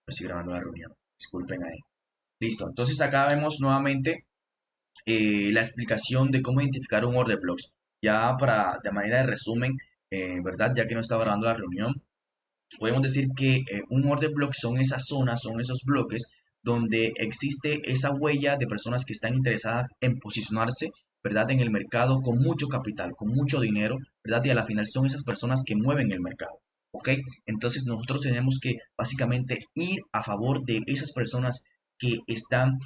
Estoy grabando la reunión. Disculpen ahí. Listo. Entonces acá vemos nuevamente la explicación de cómo identificar un order blocks. Ya para, de manera de resumen, ¿verdad? Ya que no estaba grabando la reunión, podemos decir que un order block son esas zonas, son esos bloques donde existe esa huella de personas que están interesadas en posicionarse, ¿verdad? En el mercado con mucho capital, con mucho dinero, ¿verdad? Y a la final son esas personas que mueven el mercado, ¿ok? Entonces nosotros tenemos que básicamente ir a favor de esas personas que están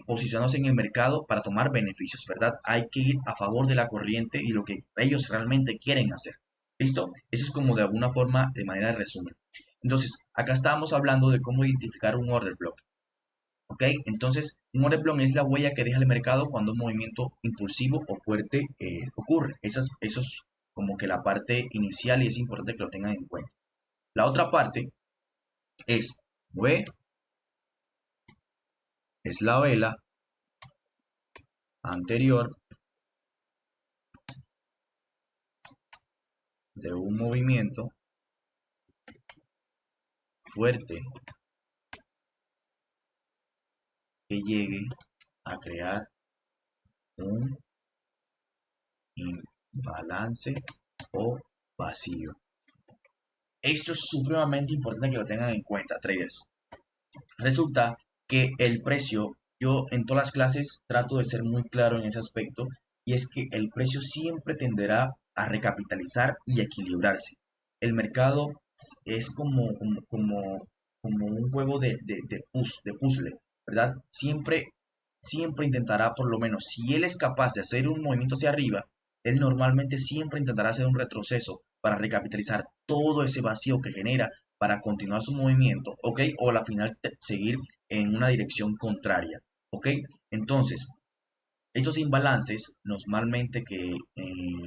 posicionándose en el mercado para tomar beneficios, ¿verdad? Hay que ir a favor de la corriente y lo que ellos realmente quieren hacer. ¿Listo? Eso es como de alguna forma, de manera de resumen. Entonces, acá estábamos hablando de cómo identificar un order block. ¿Ok? Entonces, un order block es la huella que deja el mercado cuando un movimiento impulsivo o fuerte ocurre. Eso es como que la parte inicial y es importante que lo tengan en cuenta. La otra parte es V, es la vela anterior de un movimiento fuerte que llegue a crear un imbalance o vacío. Esto es supremamente importante que lo tengan en cuenta, traders. Resulta que el precio, yo en todas las clases trato de ser muy claro en ese aspecto, y es que el precio siempre tenderá a recapitalizar y equilibrarse. El mercado es como un juego de puzzle, ¿verdad? Siempre intentará, por lo menos, si él es capaz de hacer un movimiento hacia arriba, él normalmente siempre intentará hacer un retroceso para recapitalizar todo ese vacío que genera para continuar su movimiento, ¿ok? O a la final seguir en una dirección contraria, ¿ok? Entonces, estos imbalances, normalmente que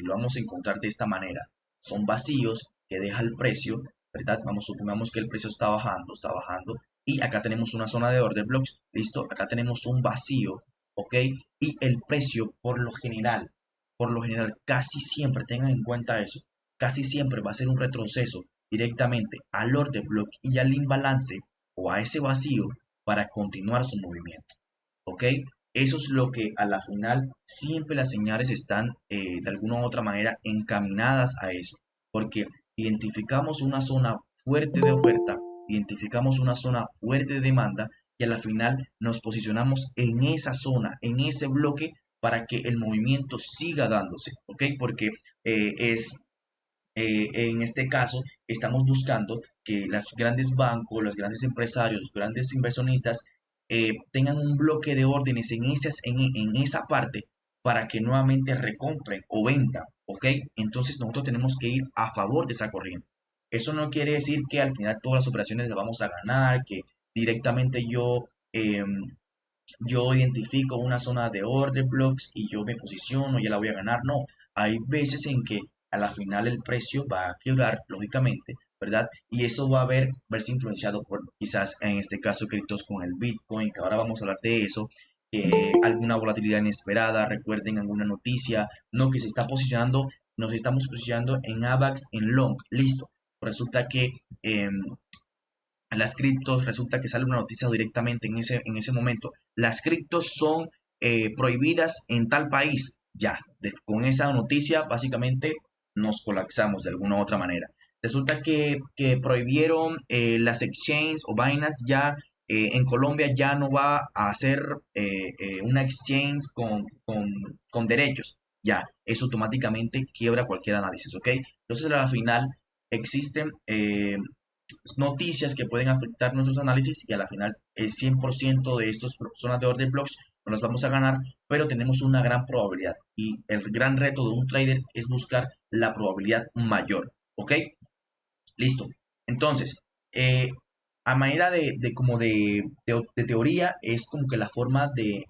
lo vamos a encontrar de esta manera, son vacíos que deja el precio, ¿verdad? Supongamos que el precio está bajando, y acá tenemos una zona de order blocks, listo, acá tenemos un vacío, ¿ok? Y el precio, por lo general, casi siempre, tengan en cuenta eso, casi siempre va a ser un retroceso directamente al order block y al imbalance o a ese vacío para continuar su movimiento, ¿ok? Eso es lo que a la final siempre las señales están de alguna u otra manera encaminadas a eso, porque identificamos una zona fuerte de oferta, identificamos una zona fuerte de demanda y a la final nos posicionamos en esa zona, en ese bloque para que el movimiento siga dándose, ¿ok? Porque en este caso estamos buscando que los grandes bancos, los grandes empresarios, los grandes inversionistas tengan un bloque de órdenes en esa parte para que nuevamente recompren o vendan, ¿ok? Entonces nosotros tenemos que ir a favor de esa corriente. Eso no quiere decir que al final todas las operaciones las vamos a ganar, que directamente yo identifico una zona de order blocks y yo me posiciono, ya la voy a ganar. No, hay veces en que a la final el precio va a quebrar, lógicamente, ¿verdad? Y eso va a verse influenciado por quizás en este caso criptos con el Bitcoin, que ahora vamos a hablar de eso, alguna volatilidad inesperada, recuerden alguna noticia, no que se está posicionando, nos estamos posicionando en AVAX en long, listo. Resulta que las criptos, resulta que sale una noticia directamente en ese momento. Las criptos son prohibidas en tal país. Ya, con esa noticia básicamente nos colapsamos de alguna u otra manera. Resulta que prohibieron las exchanges o vainas ya. En Colombia ya no va a hacer una exchange con derechos. Ya, eso automáticamente quiebra cualquier análisis, ¿ok? Entonces, al final existen noticias que pueden afectar nuestros análisis y a la final el 100% de estas zonas de order blocks no las vamos a ganar, pero tenemos una gran probabilidad y el gran reto de un trader es buscar la probabilidad mayor, ¿ok? Listo. Entonces, a manera de teoría es como que la forma de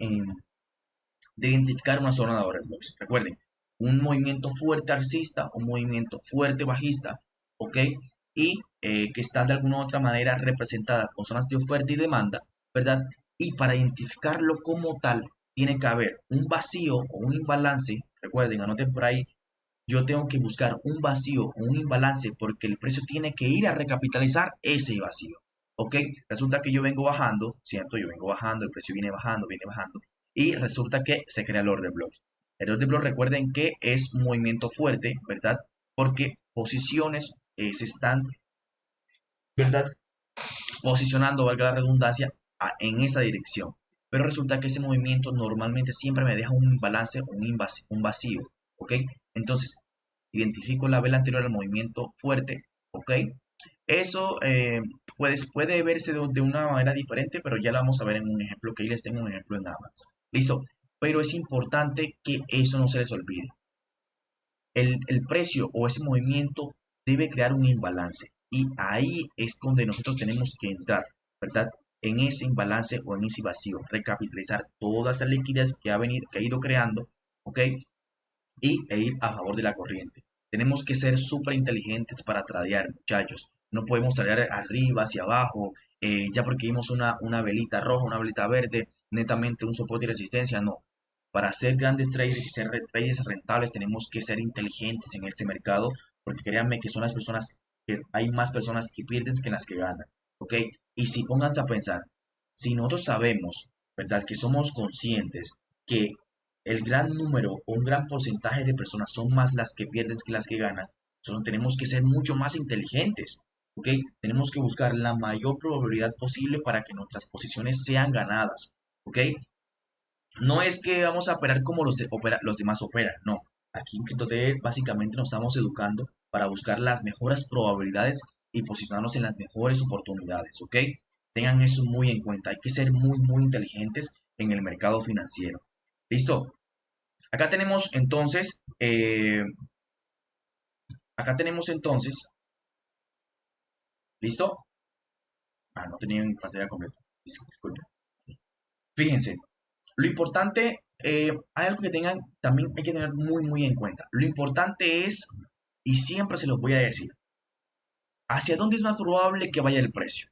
identificar una zona de order blocks. Recuerden, un movimiento fuerte alcista, un movimiento fuerte bajista, ¿ok? Y que están de alguna u otra manera representadas con zonas de oferta y demanda, ¿verdad? Y para identificarlo como tal, tiene que haber un vacío o un imbalance. Recuerden, anoten por ahí, yo tengo que buscar un vacío o un imbalance porque el precio tiene que ir a recapitalizar ese vacío. ¿ok? Resulta que yo vengo bajando, ¿cierto? Yo vengo bajando, el precio viene bajando, y resulta que se crea el order block. El order block, recuerden que es un movimiento fuerte, ¿verdad? Porque posiciones se están, ¿verdad? Posicionando, valga la redundancia, en esa dirección. Pero resulta que ese movimiento normalmente siempre me deja un imbalance, un vacío, ¿ok? Entonces, identifico la vela anterior al movimiento fuerte, ¿ok? Eso puede verse de una manera diferente, pero ya lo vamos a ver en un ejemplo, que ahí les tengo un ejemplo en Avax. Listo, pero es importante que eso no se les olvide. El precio o ese movimiento debe crear un imbalance y ahí es donde nosotros tenemos que entrar, ¿verdad? En ese imbalance o en ese vacío, recapitalizar toda esa liquidez que ha ido creando, ¿ok? E ir a favor de la corriente. Tenemos que ser súper inteligentes para tradear, muchachos. No podemos tradear arriba, hacia abajo, ya porque vimos una velita roja, una velita verde, netamente un soporte y resistencia, no. Para ser grandes traders y ser traders rentables tenemos que ser inteligentes en este mercado, porque créanme que son las personas, que hay más personas que pierden que las que ganan, ¿ok? Y si pónganse a pensar, si nosotros sabemos, ¿verdad? Que somos conscientes que el gran número o un gran porcentaje de personas son más las que pierden que las que ganan, solo tenemos que ser mucho más inteligentes, ¿ok? Tenemos que buscar la mayor probabilidad posible para que nuestras posiciones sean ganadas, ¿ok? No es que vamos a operar como los demás operan, no. Aquí en CryptoTrader básicamente nos estamos educando para buscar las mejores probabilidades y posicionarnos en las mejores oportunidades, ¿ok? Tengan eso muy en cuenta. Hay que ser muy, muy inteligentes en el mercado financiero. ¿Listo? Acá tenemos entonces, ¿listo? Ah, no tenía en pantalla completa. Disculpe. Fíjense, lo importante, hay algo que tengan, también hay que tener muy, muy en cuenta. Lo importante es, y siempre se los voy a decir, ¿hacia dónde es más probable que vaya el precio?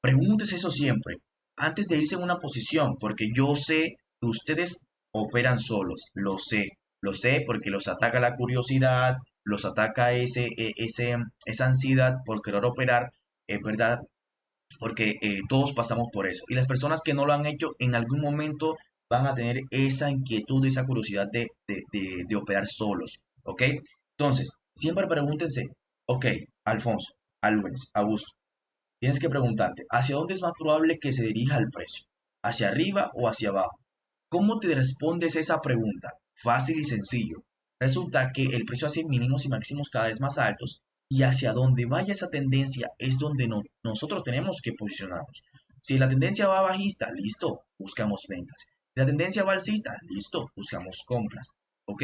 Pregúntese eso siempre, antes de irse en una posición, porque yo sé que ustedes operan solos, lo sé porque los ataca la curiosidad, los ataca esa ansiedad por querer operar, es verdad, porque todos pasamos por eso. Y las personas que no lo han hecho en algún momento van a tener esa inquietud, esa curiosidad de operar solos, ¿ok? Entonces, siempre pregúntense, ok, Alfonso, Alwens, Augusto, tienes que preguntarte, ¿hacia dónde es más probable que se dirija el precio? ¿Hacia arriba o hacia abajo? ¿Cómo te respondes esa pregunta? Fácil y sencillo. Resulta que el precio hace mínimos y máximos cada vez más altos y hacia donde vaya esa tendencia es donde nosotros tenemos que posicionarnos. Si la tendencia va bajista, listo, buscamos ventas. Si la tendencia va alcista, listo, buscamos compras. ¿Ok?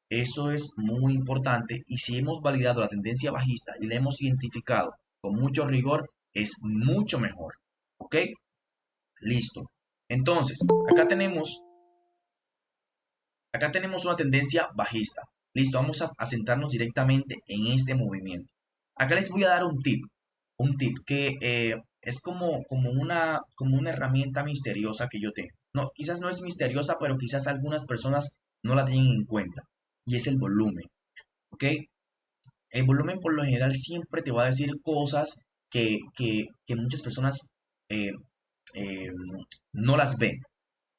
Eso es muy importante y si hemos validado la tendencia bajista y la hemos identificado con mucho rigor, es mucho mejor. ¿Ok? Listo. Entonces, acá tenemos una tendencia bajista. Listo, vamos a centrarnos directamente en este movimiento. Acá les voy a dar un tip que es como una herramienta misteriosa que yo tengo. No, quizás no es misteriosa, pero quizás algunas personas no la tienen en cuenta. Y es el volumen, ¿ok? El volumen por lo general siempre te va a decir cosas que muchas personas eh, eh, no las ven,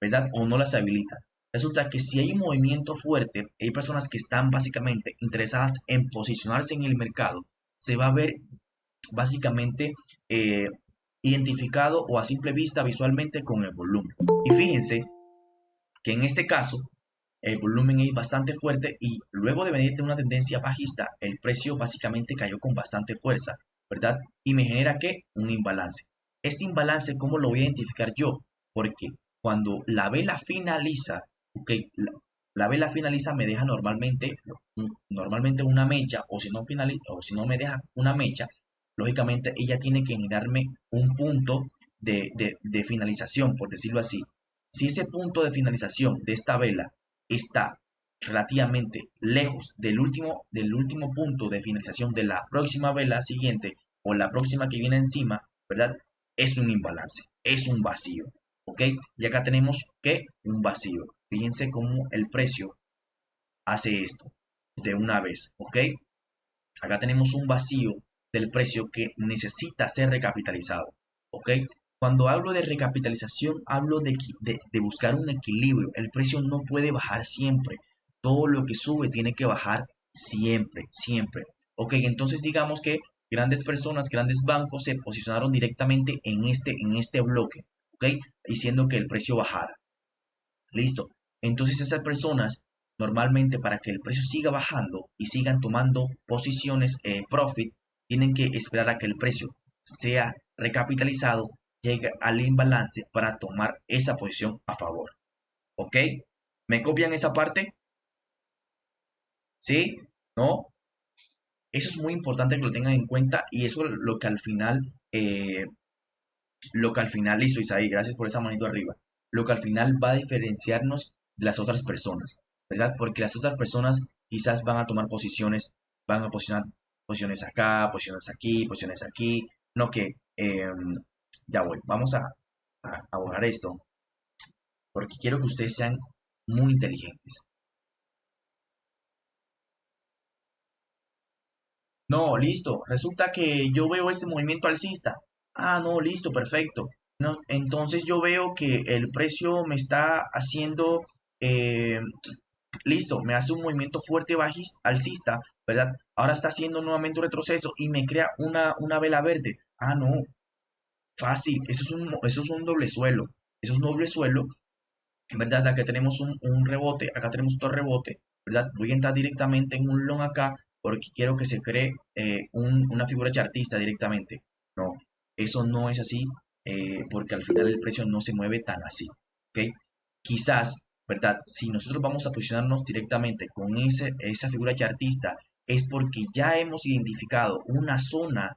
¿verdad? O no las habilitan. Resulta que si hay un movimiento fuerte, hay personas que están básicamente interesadas en posicionarse en el mercado, se va a ver básicamente eh, identificado o a simple vista visualmente con el volumen. Y fíjense que en este caso el volumen es bastante fuerte y luego de venir de una tendencia bajista, el precio básicamente cayó con bastante fuerza, ¿verdad? Y me genera ¿qué? Un imbalance. Este imbalance, ¿cómo lo voy a identificar yo? Porque cuando la vela finaliza, ok, la vela finaliza me deja normalmente una mecha, o si no me deja una mecha, lógicamente ella tiene que generarme un punto de finalización, por decirlo así. Si ese punto de finalización de esta vela está relativamente lejos del último punto de finalización de la próxima vela siguiente o la próxima que viene encima, ¿verdad? Es un imbalance, es un vacío, ¿ok? Y acá tenemos que un vacío. Fíjense cómo el precio hace esto de una vez, ¿ok? Acá tenemos un vacío del precio que necesita ser recapitalizado. ¿ok? Cuando hablo de recapitalización, hablo de buscar un equilibrio. El precio no puede bajar siempre. Todo lo que sube tiene que bajar siempre, siempre. Ok, entonces digamos que grandes personas, grandes bancos se posicionaron directamente en este bloque, ¿ok? Diciendo que el precio bajara. Listo. Entonces esas personas, normalmente para que el precio siga bajando y sigan tomando posiciones profit, tienen que esperar a que el precio sea recapitalizado, llegue al imbalance para tomar esa posición a favor. ¿Ok? ¿Me copian esa parte? ¿Sí? ¿No? Eso es muy importante que lo tengan en cuenta y eso es lo que al final, listo, Isaí, gracias por esa manito arriba, lo que al final va a diferenciarnos de las otras personas, ¿verdad? Porque las otras personas quizás van a tomar posiciones, van a posicionar posiciones acá, posiciones aquí, no que, ya voy, vamos a borrar esto, porque quiero que ustedes sean muy inteligentes. No, listo. Resulta que yo veo este movimiento alcista. Ah, no, listo, perfecto. No, entonces yo veo que el precio me está haciendo, eh, listo, me hace un movimiento fuerte alcista, ¿verdad? Ahora está haciendo nuevamente un retroceso y me crea una vela verde. Ah, no, fácil. Eso es un doble suelo. Eso es un doble suelo, ¿verdad? Acá tenemos un rebote, acá tenemos otro rebote, ¿verdad? Voy a entrar directamente en un long acá porque quiero que se cree una figura chartista directamente. No, eso no es así porque al final el precio no se mueve tan así, ¿ok? Quizás, ¿verdad? Si nosotros vamos a posicionarnos directamente con esa figura chartista es porque ya hemos identificado una zona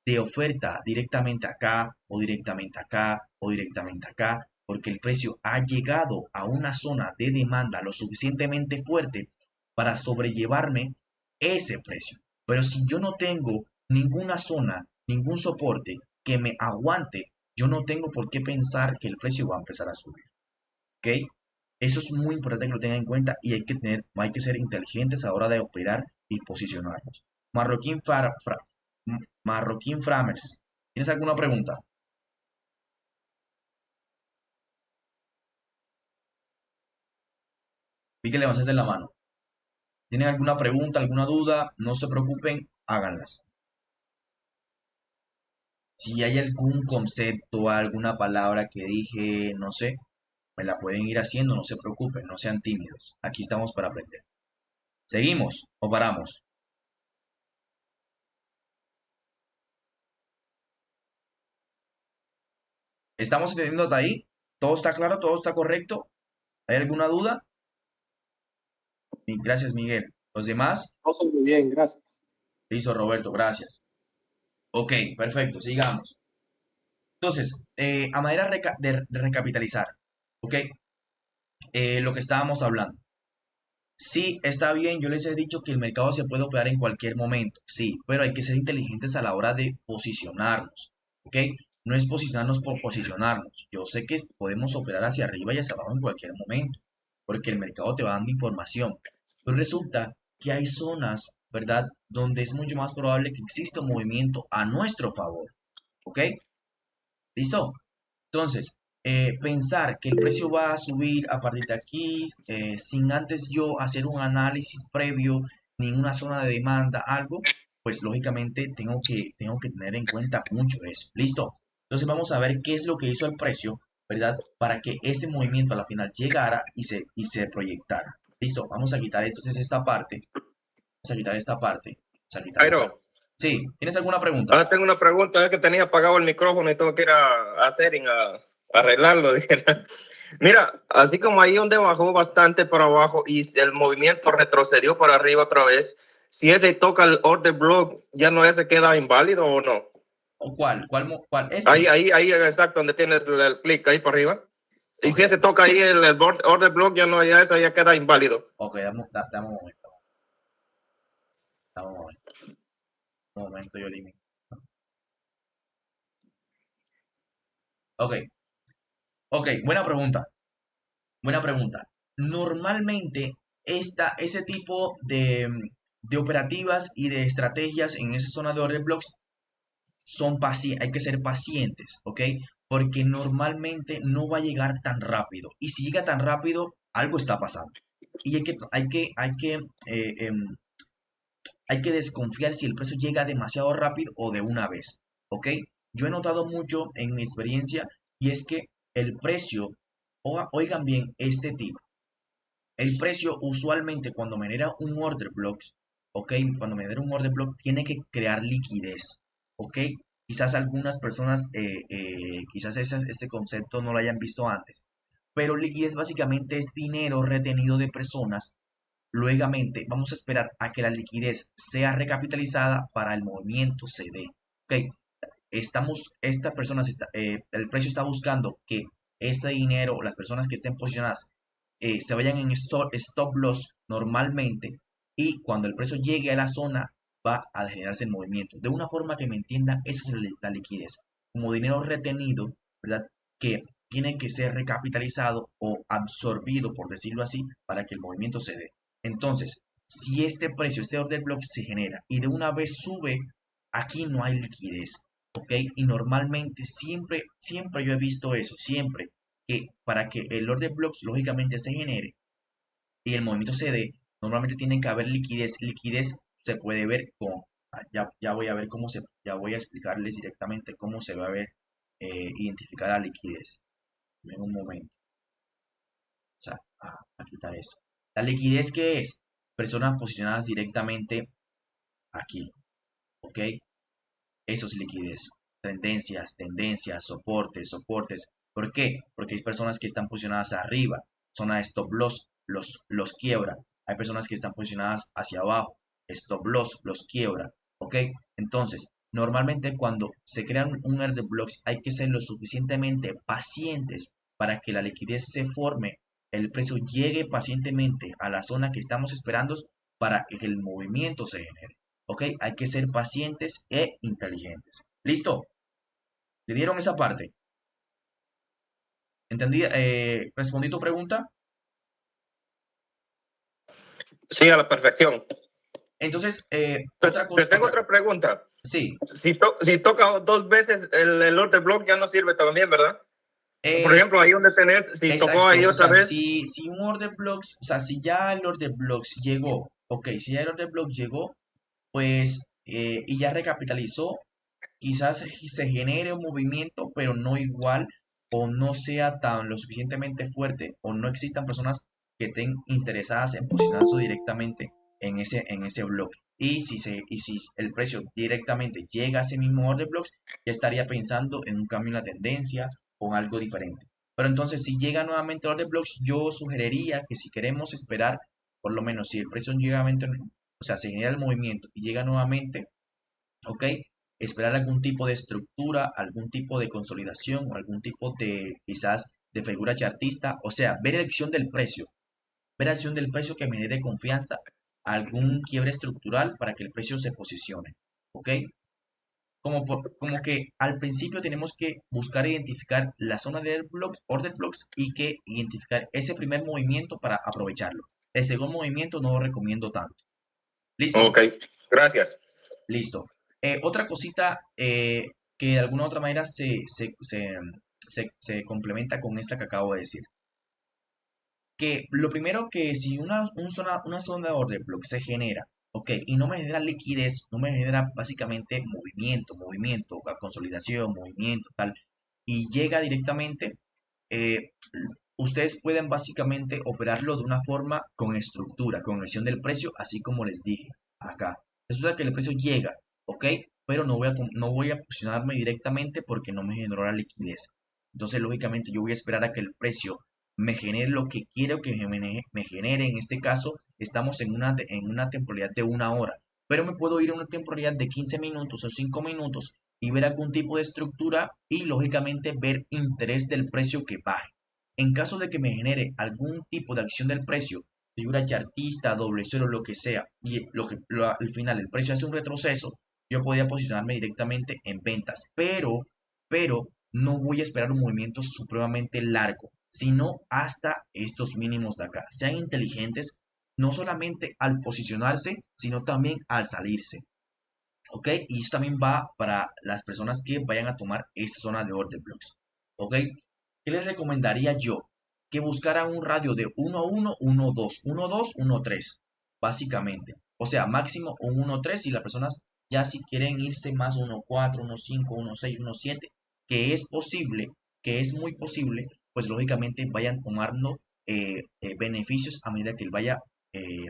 de oferta directamente acá o directamente acá o directamente acá porque el precio ha llegado a una zona de demanda lo suficientemente fuerte para sobrellevarme ese precio. Pero si yo no tengo ninguna zona, ningún soporte que me aguante, yo no tengo por qué pensar que el precio va a empezar a subir. ¿Ok? Eso es muy importante que lo tengan en cuenta y hay que ser inteligentes a la hora de operar y posicionarnos. Marroquín Framers, ¿tienes alguna pregunta? Vi que levantaste la mano. ¿Tienen alguna pregunta, alguna duda? No se preocupen, háganlas. Si hay algún concepto, alguna palabra que dije, no sé, me la pueden ir haciendo, no se preocupen, no sean tímidos. Aquí estamos para aprender. ¿Seguimos o paramos? ¿Estamos entendiendo hasta ahí? ¿Todo está claro? ¿Todo está correcto? ¿Hay alguna duda? Gracias, Miguel. ¿Los demás? No soy muy bien, gracias. Listo, Roberto, gracias. Ok, perfecto, sigamos. Entonces, a manera de recapitalizar, ¿ok? Lo que estábamos hablando. Sí, está bien, yo les he dicho que el mercado se puede operar en cualquier momento, sí, pero hay que ser inteligentes a la hora de posicionarnos, ¿ok? No es posicionarnos por posicionarnos. Yo sé que podemos operar hacia arriba y hacia abajo en cualquier momento, porque el mercado te va dando información. Pero resulta que hay zonas, ¿verdad?, donde es mucho más probable que exista un movimiento a nuestro favor, ¿ok? ¿Listo? Entonces, pensar que el precio va a subir a partir de aquí, sin antes yo hacer un análisis previo, ni una zona de demanda, algo, pues lógicamente tengo que tener en cuenta mucho eso. ¿Listo? Entonces vamos a ver qué es lo que hizo el precio, ¿verdad? Para que este movimiento a la final llegara y se proyectara. ¿Listo? Vamos a quitar entonces esta parte. Vamos a quitar esta parte. Vamos a quitar esta. Jairo, Sí, ¿tienes alguna pregunta? ahora tengo una pregunta, es que tenía apagado el micrófono y tengo que ir a setting a arreglarlo. Dijera. Mira, así como ahí donde bajó bastante para abajo y el movimiento retrocedió para arriba otra vez, si ese toca el order block, ¿ya no ese queda inválido o no? ¿O cuál? ¿Cuál? Ahí, Este. ahí, ahí, exacto, donde tienes el clic ahí para arriba. Y Ok, si ese toca ahí el order block, ya no, ya ese ya queda inválido. ok, dame un momento. Dame un momento, yo elimino. Ok, ok, buena pregunta. Buena pregunta. Normalmente, ese tipo de operativas y de estrategias en esa zona de order blocks hay que ser pacientes, ¿ok? Porque normalmente no va a llegar tan rápido. Y si llega tan rápido, algo está pasando. Y hay que desconfiar si el precio llega demasiado rápido o de una vez, ¿ok? Yo he notado mucho en mi experiencia y es que el precio, oigan bien este tip, el precio usualmente cuando me genera un order block, ¿ok? Cuando me genera un order block tiene que crear liquidez, ¿ok? Quizás algunas personas, quizás este concepto no lo hayan visto antes, pero liquidez básicamente es dinero retenido de personas. Luegamente, vamos a esperar a que la liquidez sea recapitalizada para el movimiento se dé. ¿Ok? Esta persona, el precio está buscando que este dinero, las personas que estén posicionadas, se vayan en stop loss normalmente y cuando el precio llegue a la zona va a generarse el movimiento. De una forma que me entiendan, esa es la liquidez. Como dinero retenido, ¿verdad? Que tiene que ser recapitalizado o absorbido, por decirlo así, para que el movimiento se dé. Entonces, si este precio, este order block se genera y de una vez sube, aquí no hay liquidez. ¿Ok? Y normalmente siempre yo he visto eso, siempre, que para que el order blocks lógicamente se genere y el movimiento se dé, normalmente tiene que haber liquidez. Liquidez se puede ver con, ya voy a ver ya voy a explicarles directamente cómo se va a ver, identificar la liquidez. En un momento. O sea, a quitar eso. La liquidez, ¿qué es? Personas posicionadas directamente aquí, ¿ok? Eso es liquidez. Tendencias, soportes. ¿Por qué? Porque hay personas que están posicionadas arriba, zona de stop loss, los quiebra. Hay personas que están posicionadas hacia abajo, stop loss, los quiebra. ¿Ok? Entonces, normalmente cuando se crean un order blocks hay que ser lo suficientemente pacientes para que la liquidez se forme, el precio llegue pacientemente a la zona que estamos esperando para que el movimiento se genere. ¿Ok? Hay que ser pacientes e inteligentes. ¿Listo? ¿Le dieron esa parte? ¿Entendí? ¿Respondí tu pregunta? Sí, a la perfección. Entonces, otra Te cosa, tengo otra pregunta. sí. Si toca dos veces el order block ya no sirve también, ¿verdad? Por Eh, ejemplo, ahí donde tenés, si tocó exacto. ahí O otra sea, vez, si un order blocks, o sea, si ya el order blocks llegó, ok, si ya el order block llegó, pues, y ya recapitalizó, quizás se genere un movimiento, pero no igual o no sea tan lo suficientemente fuerte o no existan personas que estén interesadas en posicionarse directamente en ese bloque. Y si el precio directamente llega a ese mismo order blocks, ya estaría pensando en un cambio en la tendencia o en algo diferente. Pero entonces, si llega nuevamente el order blocks, yo sugeriría que si queremos esperar, por lo menos si el precio llega nuevamente, o sea, se genera el movimiento y llega nuevamente, ¿ok? Esperar algún tipo de estructura, algún tipo de consolidación o algún tipo de quizás de figura chartista, o sea, ver la acción del precio que me dé confianza, algún quiebre estructural para que el precio se posicione, ¿ok? Como que al principio tenemos que buscar identificar la zona de order blocks y que identificar ese primer movimiento para aprovecharlo. El segundo movimiento no lo recomiendo tanto. ¿Listo? ok, gracias. Listo. Otra cosita, que de alguna u otra manera se complementa con esta que acabo de decir. Que lo primero que si una zona de order block se genera, ok, y no me genera liquidez, no me genera básicamente movimiento, consolidación, movimiento, tal, y llega directamente, eh, ustedes pueden básicamente operarlo de una forma con estructura, con gestión del precio, así como les dije acá. Resulta que el precio llega, ¿ok? Pero no voy a posicionarme directamente porque no me generó la liquidez. Entonces, lógicamente, yo voy a esperar a que el precio me genere lo que quiero que me genere. En este caso, estamos en una temporalidad de una hora, pero me puedo ir a una temporalidad de 15 minutos o 5 minutos y ver algún tipo de estructura y, lógicamente, ver interés del precio que baje. En caso de que me genere algún tipo de acción del precio, figura chartista, doble cero, lo que sea, y al final el precio hace un retroceso, yo podría posicionarme directamente en ventas, pero no voy a esperar un movimiento supremamente largo, sino hasta estos mínimos de acá. Sean inteligentes, no solamente al posicionarse, sino también al salirse. ¿ok? Y eso también va para las personas que vayan a tomar esa zona de order blocks, ¿ok? ¿Qué les recomendaría yo? Que buscaran un radio de 1-1, 1-2, 1-2, 1-3, básicamente. O sea, máximo un 1-3 y las personas ya si quieren irse más 1-4, 1-5, 1-6, 1-7, que es posible, que es muy posible, pues lógicamente vayan tomando beneficios a medida que vaya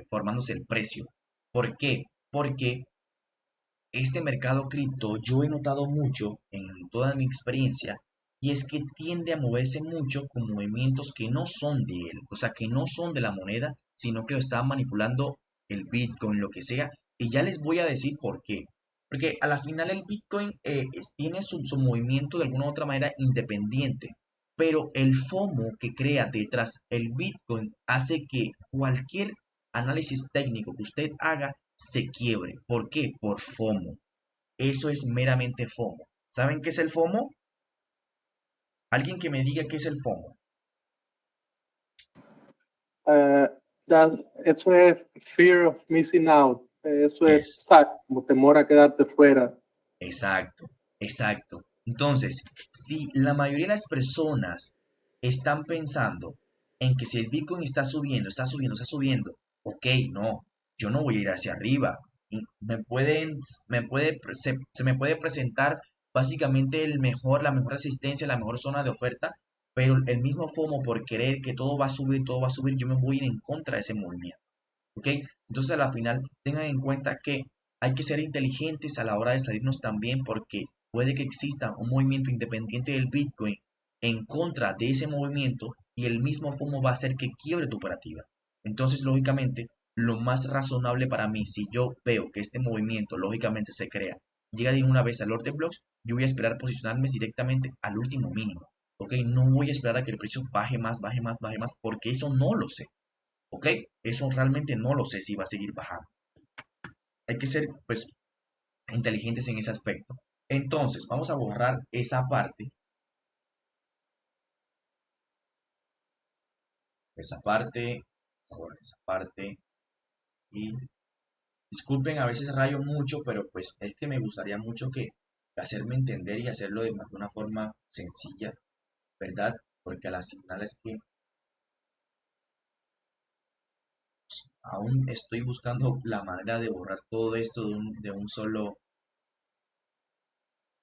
formándose el precio. ¿Por qué? Porque este mercado cripto yo he notado mucho en toda mi experiencia y es que tiende a moverse mucho con movimientos que no son de él, o sea, que no son de la moneda, sino que lo está manipulando el Bitcoin, lo que sea. Y ya les voy a decir por qué. Porque a la final el Bitcoin tiene su movimiento de alguna u otra manera independiente, pero el FOMO que crea detrás el Bitcoin hace que cualquier análisis técnico que usted haga se quiebre. ¿Por qué? Por FOMO. Eso es meramente FOMO. ¿Saben qué es el FOMO? Alguien que me diga qué es el FOMO. Eh, eso es fear of missing out. Eso es Es, como temor a quedarte fuera. exacto, exacto. Entonces, si la mayoría de las personas están pensando en que si el Bitcoin está subiendo, está subiendo, está subiendo, ok, no, yo no voy a ir hacia arriba. Y se me puede presentar básicamente la mejor resistencia, la mejor zona de oferta, pero el mismo FOMO por querer que todo va a subir, yo me voy a ir en contra de ese movimiento. ¿Ok? Entonces a la final tengan en cuenta que hay que ser inteligentes a la hora de salirnos también porque puede que exista un movimiento independiente del Bitcoin en contra de ese movimiento y el mismo FOMO va a hacer que quiebre tu operativa. Entonces, lógicamente, lo más razonable para mí, si yo veo que este movimiento lógicamente se crea, llega de una vez al order blocks, yo voy a esperar posicionarme directamente al último mínimo. ¿Ok? No voy a esperar a que el precio baje más, baje más, baje más, porque eso no lo sé. ¿Ok? Eso realmente no lo sé si va a seguir bajando. Hay que ser, pues, inteligentes en ese aspecto. Entonces, vamos a borrar esa parte, y disculpen, a veces rayo mucho, pero pues es que me gustaría mucho que hacerme entender y hacerlo de una forma sencilla, ¿verdad? Porque a las finales que aún estoy buscando la manera de borrar todo esto de un solo,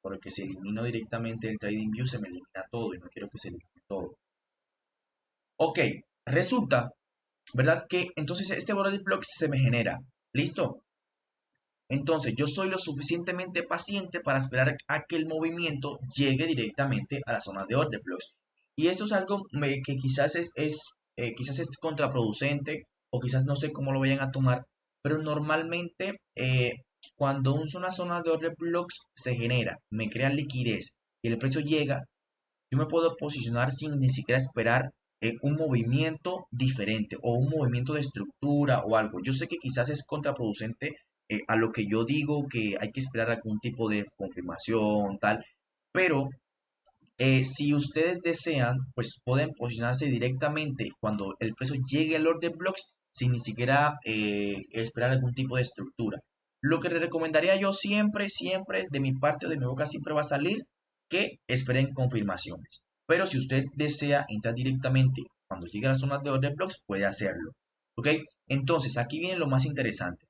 porque si elimino directamente el TradingView se me elimina todo y no quiero que se elimine todo. Ok, resulta, ¿verdad? Que entonces este border block se me genera. ¿Listo? Entonces yo soy lo suficientemente paciente para esperar a que el movimiento llegue directamente a la zona de order blocks. Y esto es algo que quizás es contraproducente o quizás no sé cómo lo vayan a tomar, pero normalmente cuando una zona de order blocks se genera, me crea liquidez y el precio llega, yo me puedo posicionar sin ni siquiera esperar un movimiento diferente o un movimiento de estructura o algo. Yo sé que quizás es contraproducente a lo que yo digo, que hay que esperar algún tipo de confirmación, tal, pero si ustedes desean, pues pueden posicionarse directamente cuando el precio llegue al order blocks sin ni siquiera esperar algún tipo de estructura. Lo que les recomendaría yo siempre, siempre, de mi parte, de mi boca, siempre va a salir que esperen confirmaciones. Pero si usted desea entrar directamente cuando llegue a la zona de order blocks, puede hacerlo. ¿Ok? Entonces, aquí viene lo más interesante.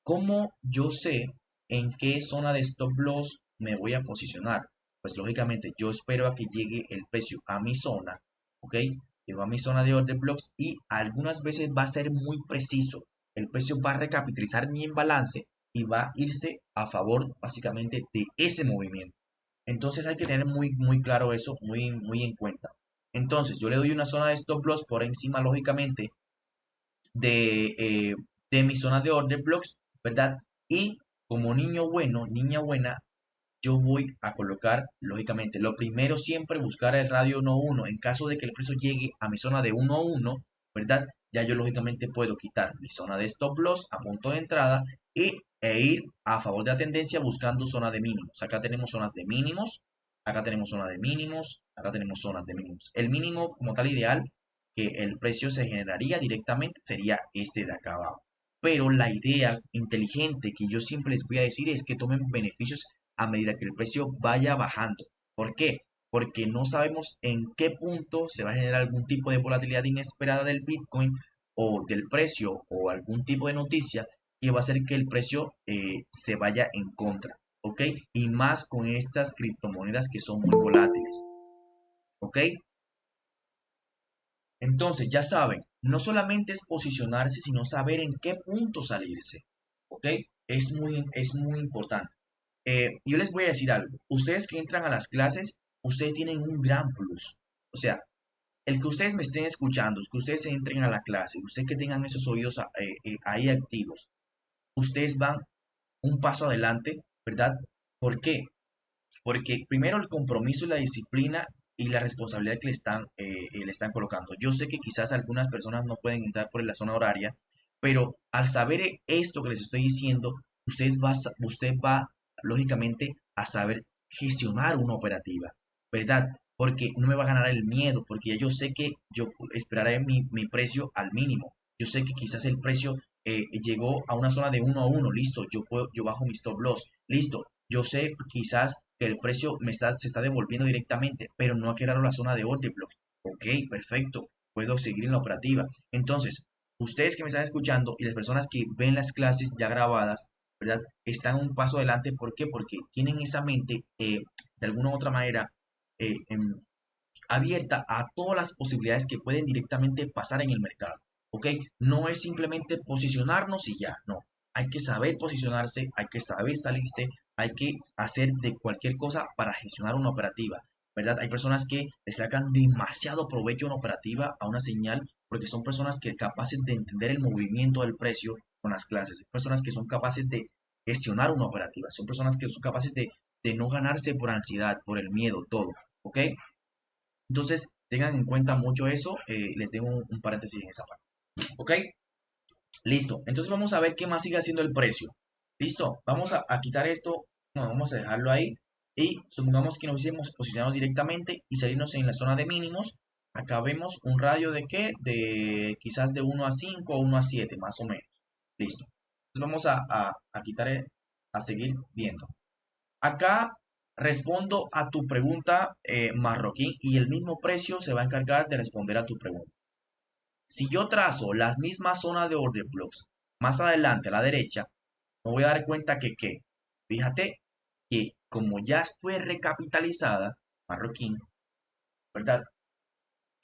¿Cómo yo sé en qué zona de stop loss me voy a posicionar? Pues lógicamente yo espero a que llegue el precio a mi zona, ¿ok? Llego a mi zona de order blocks y algunas veces va a ser muy preciso. El precio va a recapitalizar mi imbalance y va a irse a favor básicamente de ese movimiento. Entonces hay que tener muy, muy claro eso, muy, muy en cuenta. Entonces yo le doy una zona de stop loss por encima, lógicamente, de, eh, de mi zona de order blocks, ¿verdad? Y como niño bueno, niña buena, yo voy a colocar, lógicamente, lo primero siempre buscar el radio 1-1. En caso de que el precio llegue a mi zona de 1-1, ¿verdad? Ya yo lógicamente puedo quitar mi zona de stop loss a punto de entrada e ir a favor de la tendencia buscando zona de mínimos. Acá tenemos zonas de mínimos, acá tenemos zona de mínimos, acá tenemos zonas de mínimos. El mínimo como tal ideal que el precio se generaría directamente sería este de acá abajo. Pero la idea inteligente que yo siempre les voy a decir es que tomen beneficios a medida que el precio vaya bajando. ¿Por qué? Porque no sabemos en qué punto se va a generar algún tipo de volatilidad inesperada del Bitcoin o del precio o algún tipo de noticia que va a hacer que el precio se vaya en contra, ¿ok? Y más con estas criptomonedas que son muy volátiles, ¿ok? Entonces, ya saben, no solamente es posicionarse, sino saber en qué punto salirse, ¿ok? Es muy importante. Yo les voy a decir algo. Ustedes que entran a las clases, ustedes tienen un gran plus. O sea, el que ustedes me estén escuchando, que ustedes entren a la clase, ustedes que tengan esos oídos ahí activos, ustedes van un paso adelante, ¿verdad? ¿Por qué? Porque primero el compromiso y la disciplina y la responsabilidad que le están colocando. Yo sé que quizás algunas personas no pueden entrar por la zona horaria, pero al saber esto que les estoy diciendo, usted va lógicamente a saber gestionar una operativa, ¿verdad? Porque no me va a ganar el miedo, porque ya yo sé que yo esperaré mi precio al mínimo. Yo sé que quizás el precio llegó a una zona de 1 a 1, listo, yo bajo mi stop loss, listo, yo sé quizás que el precio se está devolviendo directamente, pero no ha quedado la zona de order block. Ok, perfecto, puedo seguir en la operativa. Entonces, ustedes que me están escuchando y las personas que ven las clases ya grabadas, ¿verdad? Están un paso adelante. ¿Por qué? Porque tienen esa mente, de alguna u otra manera, eh, em, abierta a todas las posibilidades que pueden directamente pasar en el mercado. ¿Ok? No es simplemente posicionarnos y ya, no. Hay que saber posicionarse, hay que saber salirse, hay que hacer de cualquier cosa para gestionar una operativa, ¿verdad? Hay personas que le sacan demasiado provecho a una operativa, a una señal, porque son personas que capaces de entender el movimiento del precio con las clases, hay personas que son capaces de gestionar una operativa, son personas que son capaces de no ganarse por ansiedad, por el miedo, todo, ¿ok? Entonces, tengan en cuenta mucho eso. Les tengo un paréntesis en esa parte. ¿Ok? Listo. Entonces vamos a ver qué más sigue haciendo el precio. Listo. Vamos a quitar esto. No, vamos a dejarlo ahí. Y supongamos que nos hubiésemos posicionado directamente y salirnos en la zona de mínimos. Acá vemos un radio de qué? De quizás de 1 a 5 o 1 a 7, más o menos. Listo. Entonces vamos a quitar, a seguir viendo. Acá respondo a tu pregunta, Marroquín, y el mismo precio se va a encargar de responder a tu pregunta. Si yo trazo las mismas zonas de order blocks más adelante a la derecha, me voy a dar cuenta que fíjate que como ya fue recapitalizada, Marroquín, ¿verdad?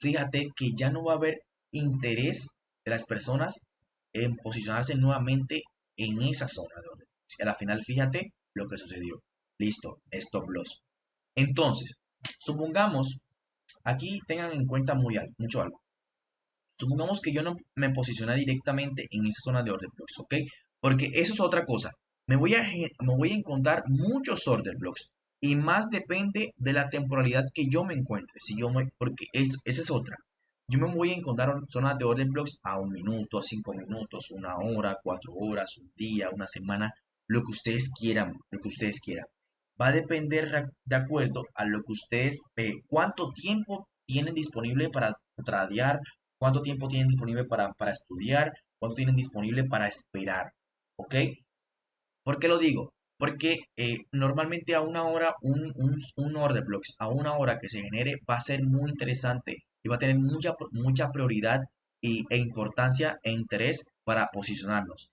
Fíjate que ya no va a haber interés de las personas en posicionarse nuevamente en esa zona de order blocks. Y a la final, fíjate lo que sucedió. Listo, stop loss. Entonces, supongamos, aquí tengan en cuenta mucho algo. Supongamos que yo no me posicione directamente en esa zona de order blocks, ¿ok? Porque eso es otra cosa. Me voy a encontrar muchos order blocks y más depende de la temporalidad que yo me encuentre. Porque esa es otra. Yo me voy a encontrar zonas de order blocks a 1 minuto, a 5 minutos, 1 hora, 4 horas, un día, una semana, lo que ustedes quieran, lo que ustedes quieran. Va a depender de acuerdo a lo que ustedes, cuánto tiempo tienen disponible para tradear, cuánto tiempo tienen disponible para estudiar, cuánto tienen disponible para esperar, ¿ok? ¿Por qué lo digo? Porque normalmente a 1 hora, un order blocks a 1 hora que se genere va a ser muy interesante y va a tener mucha prioridad e importancia e interés para posicionarnos.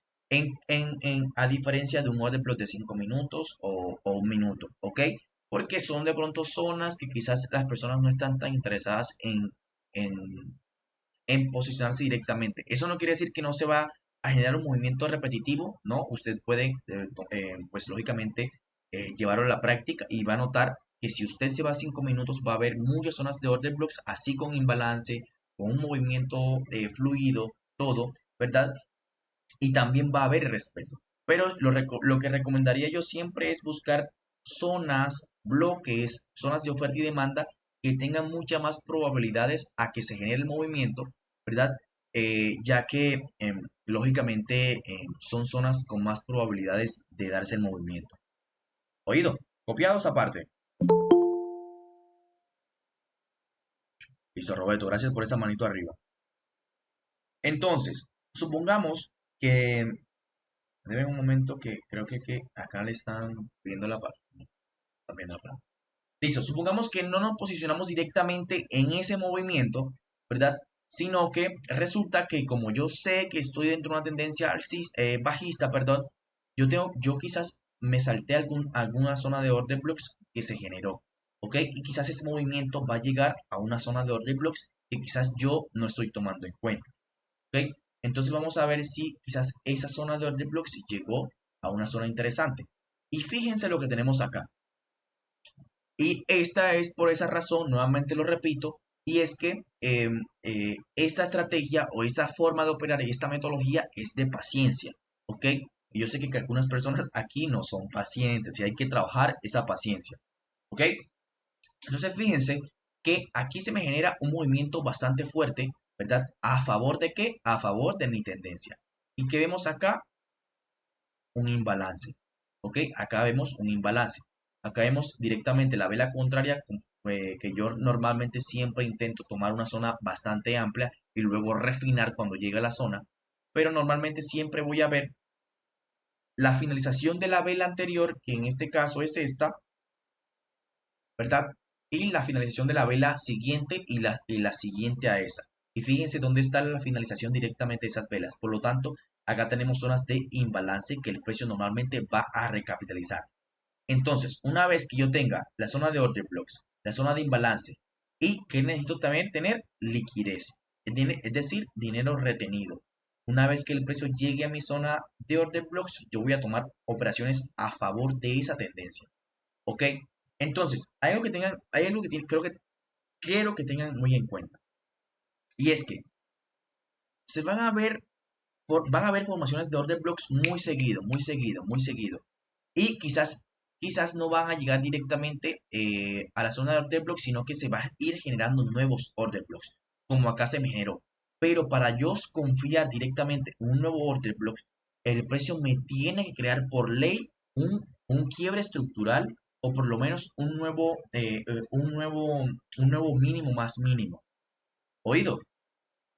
A diferencia de un order block de 5 minutos o 1 minuto, ¿ok? Porque son de pronto zonas que quizás las personas no están tan interesadas en posicionarse directamente. Eso no quiere decir que no se va a generar un movimiento repetitivo, ¿no? Usted puede, pues lógicamente, llevarlo a la práctica y va a notar que si usted se va a 5 minutos va a haber muchas zonas de order blocks, así con imbalance, con un movimiento fluido, todo, ¿verdad? Y también va a haber respeto. Pero lo que recomendaría yo siempre es buscar zonas, bloques, zonas de oferta y demanda que tengan muchas más probabilidades a que se genere el movimiento, ¿verdad? Ya que lógicamente son zonas con más probabilidades de darse el movimiento. Oído, copiados aparte. Listo, Roberto, gracias por esa manito arriba. Entonces, supongamos que, deben un momento que creo que acá le están viendo la parte. Están viendo la parte. Listo, supongamos que no nos posicionamos directamente en ese movimiento, ¿verdad? Sino que resulta que como yo sé que estoy dentro de una tendencia bajista, perdón, yo quizás me salté alguna zona de order blocks que se generó, ¿ok? Y quizás ese movimiento va a llegar a una zona de order blocks que quizás yo no estoy tomando en cuenta, ¿ok? Entonces vamos a ver si quizás esa zona de order blocks llegó a una zona interesante. Y fíjense lo que tenemos acá. Y esta es por esa razón, nuevamente lo repito, y es que esta estrategia o esta forma de operar y esta metodología es de paciencia, ¿ok? Y yo sé que algunas personas aquí no son pacientes y hay que trabajar esa paciencia, ¿ok? Entonces fíjense que aquí se me genera un movimiento bastante fuerte, ¿verdad? ¿A favor de qué? A favor de mi tendencia. ¿Y qué vemos acá? Un imbalance. ¿Ok? Acá vemos un imbalance. Acá vemos directamente la vela contraria, que yo normalmente siempre intento tomar una zona bastante amplia y luego refinar cuando llega a la zona. Pero normalmente siempre voy a ver la finalización de la vela anterior, que en este caso es esta, ¿verdad? Y la finalización de la vela siguiente y la siguiente a esa. Y fíjense dónde está la finalización directamente de esas velas. Por lo tanto, acá tenemos zonas de imbalance que el precio normalmente va a recapitalizar. Entonces, una vez que yo tenga la zona de order blocks, la zona de imbalance y que necesito también tener liquidez, es decir, dinero retenido. Una vez que el precio llegue a mi zona de order blocks, yo voy a tomar operaciones a favor de esa tendencia. ¿Ok? Entonces, hay algo que quiero que tengan muy en cuenta. Y es que se van a ver formaciones de order blocks muy seguido, muy seguido, muy seguido. Y quizás no van a llegar directamente a la zona de order blocks, sino que se va a ir generando nuevos order blocks, como acá se me generó. Pero para yo confiar directamente en un nuevo order block, el precio me tiene que crear por ley un quiebre estructural o por lo menos un nuevo mínimo más mínimo. Oído,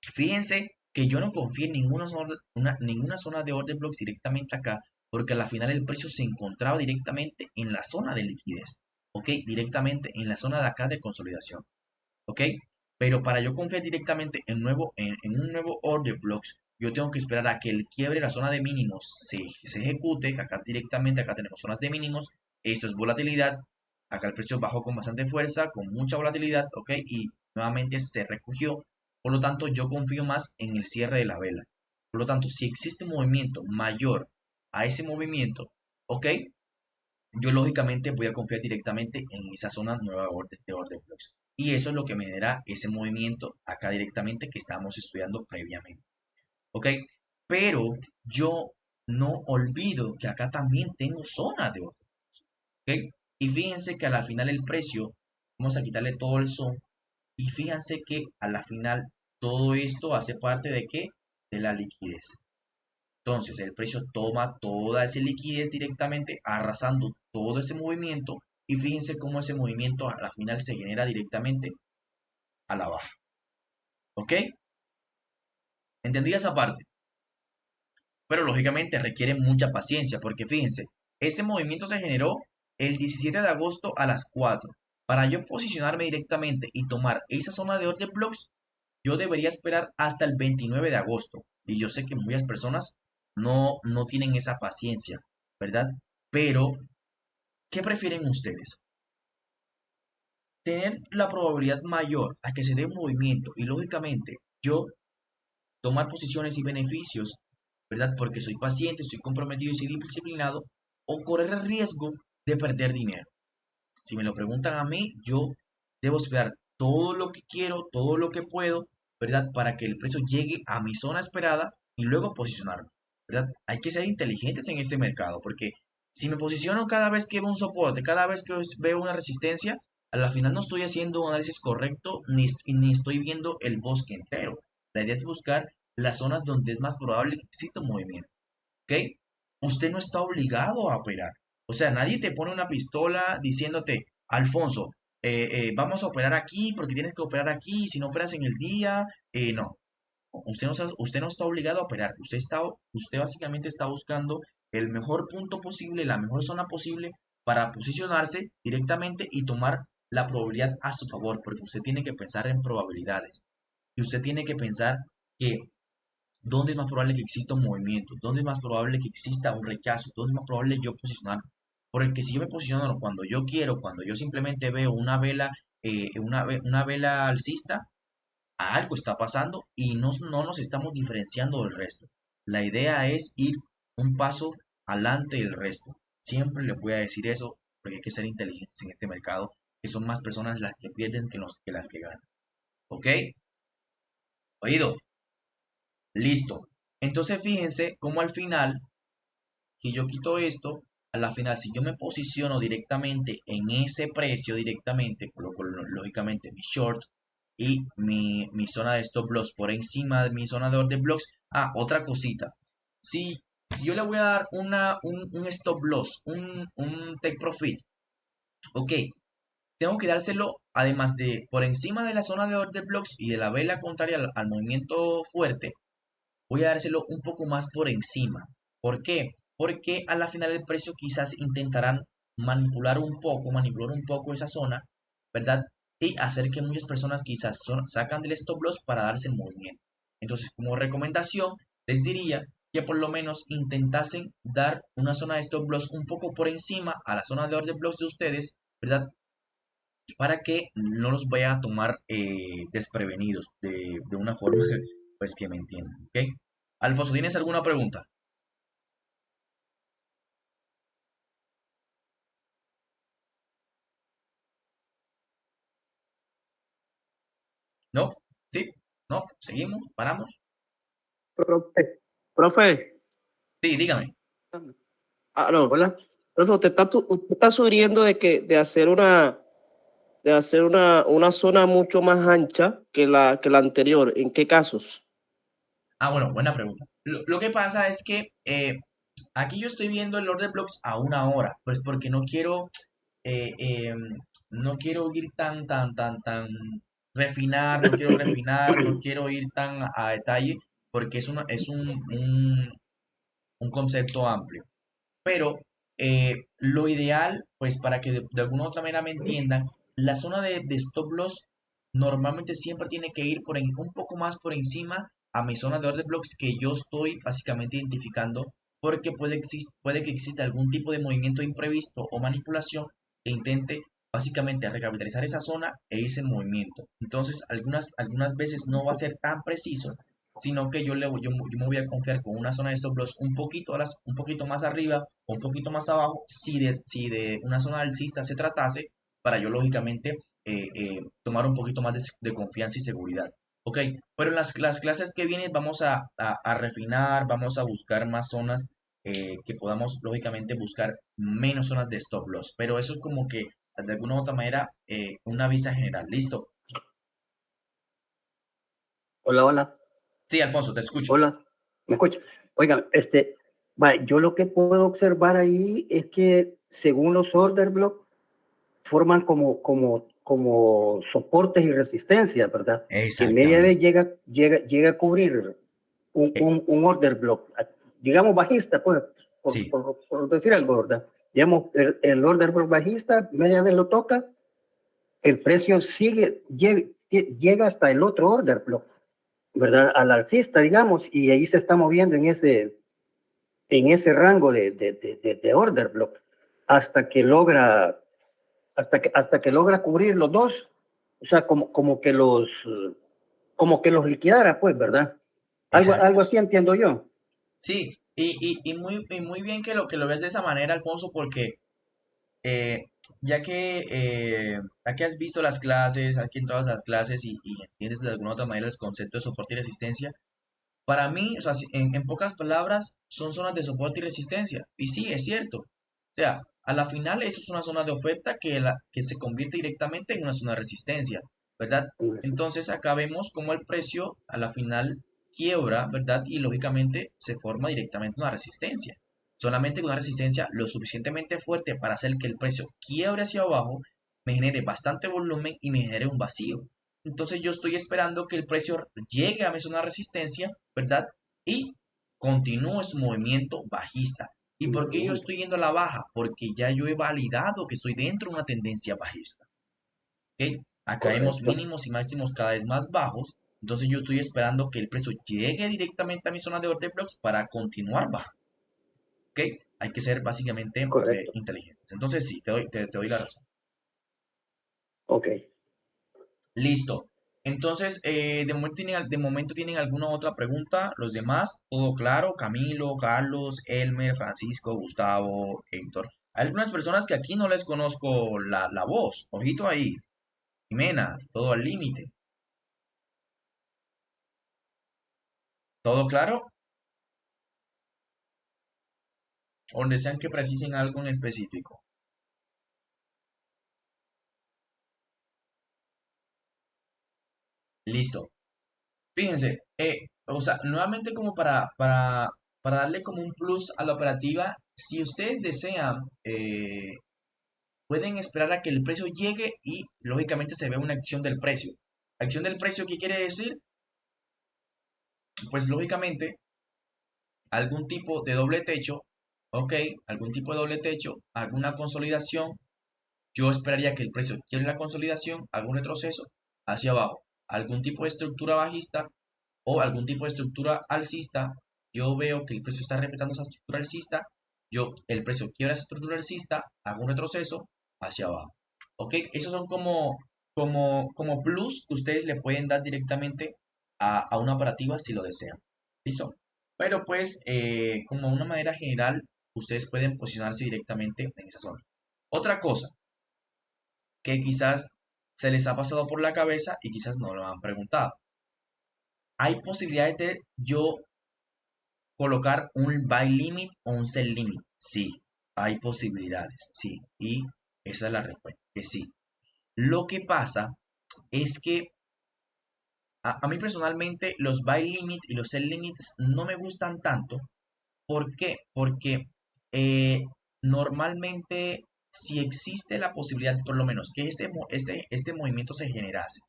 fíjense que yo no confío en ninguna zona de order blocks directamente acá, porque a la final el precio se encontraba directamente en la zona de liquidez, ¿ok? Directamente en la zona de acá de consolidación, ¿ok? Pero para yo confiar directamente en un nuevo order blocks, yo tengo que esperar a que el quiebre, la zona de mínimos, se ejecute, que acá directamente, acá tenemos zonas de mínimos, esto es volatilidad, acá el precio bajó con bastante fuerza, con mucha volatilidad, ¿ok? Y nuevamente se recogió, por lo tanto yo confío más en el cierre de la vela. Por lo tanto, si existe un movimiento mayor a ese movimiento, ¿ok? Yo lógicamente voy a confiar directamente en esa zona nueva de order blocks. Y eso es lo que me dará ese movimiento acá directamente que estábamos estudiando previamente. ¿Ok? Pero yo no olvido que acá también tengo zona de order blocks. ¿Ok? Y fíjense que a la final el precio, vamos a quitarle todo el son. Y fíjense que a la final todo esto hace parte de qué? De la liquidez. Entonces el precio toma toda esa liquidez directamente arrasando todo ese movimiento y fíjense cómo ese movimiento a la final se genera directamente a la baja. ¿Ok? ¿Entendí esa parte? Pero lógicamente requiere mucha paciencia porque fíjense, este movimiento se generó el 17 de agosto a las 4. Para yo posicionarme directamente y tomar esa zona de order blocks, yo debería esperar hasta el 29 de agosto. Y yo sé que muchas personas no tienen esa paciencia, ¿verdad? Pero, ¿qué prefieren ustedes? Tener la probabilidad mayor a que se dé un movimiento y lógicamente yo tomar posiciones y beneficios, ¿verdad? Porque soy paciente, soy comprometido y soy disciplinado, o correr el riesgo de perder dinero. Si me lo preguntan a mí, yo debo esperar todo lo que quiero, todo lo que puedo, ¿verdad? Para que el precio llegue a mi zona esperada y luego posicionarme, ¿verdad? Hay que ser inteligentes en este mercado, porque si me posiciono cada vez que veo un soporte, cada vez que veo una resistencia, a la final no estoy haciendo un análisis correcto ni estoy viendo el bosque entero. La idea es buscar las zonas donde es más probable que exista un movimiento, ¿ok? Usted no está obligado a operar. O sea, nadie te pone una pistola diciéndote, Alfonso, vamos a operar aquí porque tienes que operar aquí y si no operas en el día, no. usted no está obligado a operar. Usted básicamente está buscando el mejor punto posible, la mejor zona posible para posicionarse directamente y tomar la probabilidad a su favor, porque usted tiene que pensar en probabilidades. Y usted tiene que pensar que dónde es más probable que exista un movimiento, dónde es más probable que exista un rechazo, dónde es más probable yo posicionar. Porque si yo me posiciono cuando yo quiero, cuando yo simplemente veo una vela, una vela alcista, algo está pasando y no nos estamos diferenciando del resto. La idea es ir un paso adelante del resto. Siempre les voy a decir eso porque hay que ser inteligentes en este mercado, que son más personas las que pierden que las que ganan. ¿Ok? Oído, listo. Entonces fíjense cómo al final, que yo quito esto, a la final si yo me posiciono directamente en ese precio directamente, coloco lógicamente mi short y mi zona de stop loss por encima de mi zona de order blocks. Ah, otra cosita. Si yo le voy a dar un stop loss, un take profit, ok, tengo que dárselo, además de por encima de la zona de order blocks y de la vela contraria al movimiento fuerte, voy a dárselo un poco más por encima. ¿Por qué? Porque a la final del precio quizás intentarán manipular un poco esa zona, ¿verdad? Y hacer que muchas personas quizás sacan del stop loss para darse el movimiento. Entonces, como recomendación, les diría que por lo menos intentasen dar una zona de stop loss un poco por encima a la zona de order blocks de ustedes, ¿verdad? Para que no los vaya a tomar desprevenidos de una forma pues que me entiendan, ¿ok? Alfonso, ¿tienes alguna pregunta? ¿No? ¿Sí? ¿No? ¿Seguimos? ¿Paramos? Profe, profe, Sí, dígame. no, hola. Profe, usted está sugiriendo de hacer una zona mucho más ancha que la anterior. ¿En qué casos? Ah, bueno, buena pregunta. Lo que pasa es que aquí yo estoy viendo el order blocks a una hora, pues porque eh, eh, no quiero ir no quiero refinar, no quiero ir tan a detalle, porque un concepto amplio. Pero lo ideal, pues para que de alguna u otra manera me entiendan, la zona de stop loss normalmente siempre tiene que ir un poco más por encima a mi zona de order blocks que yo estoy básicamente identificando porque puede que exista algún tipo de movimiento imprevisto o manipulación que intente básicamente recapitalizar esa zona e irse en movimiento. Entonces, algunas veces no va a ser tan preciso, sino que yo me voy a confiar con una zona de stop loss un poquito más arriba o un poquito más abajo, si de una zona alcista se tratase, para yo lógicamente tomar un poquito más de confianza y seguridad. Ok, pero en las clases que vienen vamos a refinar, vamos a buscar más zonas que podamos lógicamente buscar menos zonas de stop loss, pero eso es como que de alguna u otra manera una vista general. ¿Listo? Hola, hola, Sí, Alfonso, te escucho. hola. ¿Me escucha? Oigan, yo lo que puedo observar ahí es que según los order blocks forman como soportes y resistencias, ¿verdad? Que media vez Exactamente. llega a cubrir Eh, un order block, digamos bajista, pues, sí, por decir algo, ¿verdad? Digamos, el order block bajista, media vez lo toca, el precio llega hasta el otro order block, ¿verdad? Al alcista, digamos, y ahí se está moviendo en ese rango de order block hasta que logra hasta que logra cubrir los dos, o sea, como que los liquidara, pues, ¿verdad? exacto. Algo así entiendo yo. Sí, y muy bien que lo ves de esa manera, Alfonso, porque eh, ya que has visto las clases, aquí en todas las clases y entiendes de alguna otra manera el concepto de soporte y resistencia, para mí, o sea, en pocas palabras, son zonas de soporte y resistencia. Y sí, es cierto. O sea, a la final eso es una zona de oferta que se convierte directamente en una zona de resistencia, ¿verdad? Entonces acá vemos cómo el precio a la final quiebra, ¿verdad? Y lógicamente se forma directamente una resistencia. Solamente con una resistencia lo suficientemente fuerte para hacer que el precio quiebre hacia abajo, me genere bastante volumen y me genere un vacío. Entonces yo estoy esperando que el precio llegue a mi zona de resistencia, ¿verdad? Y continúe su movimiento bajista. ¿Y por qué yo estoy yendo a la baja? Porque ya yo he validado que estoy dentro de una tendencia bajista. ¿Ok? Acá vemos Correcto. mínimos y máximos cada vez más bajos. Entonces yo estoy esperando que el precio llegue directamente a mi zona de order blocks para continuar baja. ¿Ok? Hay que ser básicamente Correcto. inteligentes. Entonces sí, te doy la razón. Ok. Listo. Entonces, de momento tienen alguna otra pregunta. Los demás, todo claro. Camilo, Carlos, Elmer, Francisco, Gustavo, Héctor. Hay algunas personas que aquí no les conozco la voz. Ojito ahí. Jimena, todo al límite. ¿Todo claro? O desean que precisen algo en específico. Listo. Fíjense, o sea, nuevamente como para darle como un plus a la operativa, si ustedes desean, pueden esperar a que el precio llegue y lógicamente se ve una acción del precio. ¿Acción del precio qué quiere decir? Pues lógicamente algún tipo de doble techo, ok, algún tipo de doble techo, alguna consolidación. Yo esperaría que el precio quiera la consolidación, algún retroceso hacia abajo, algún tipo de estructura bajista o algún tipo de estructura alcista. Yo veo que el precio está respetando esa estructura alcista, el precio quiebra esa estructura alcista, hago un retroceso hacia abajo. ¿Ok? Esos son como plus que ustedes le pueden dar directamente a una operativa si lo desean. ¿Listo? Pero pues, como una manera general, ustedes pueden posicionarse directamente en esa zona. Otra cosa que quizás se les ha pasado por la cabeza y quizás no lo han preguntado. Hay posibilidades de yo colocar un buy limit o un sell limit. Sí, hay posibilidades, sí. Y esa es la respuesta, que sí. Lo que pasa es que a mí personalmente los buy limits y los sell limits no me gustan tanto. ¿Por qué? Porque eh, normalmente si existe la posibilidad, por lo menos, que este movimiento se generase,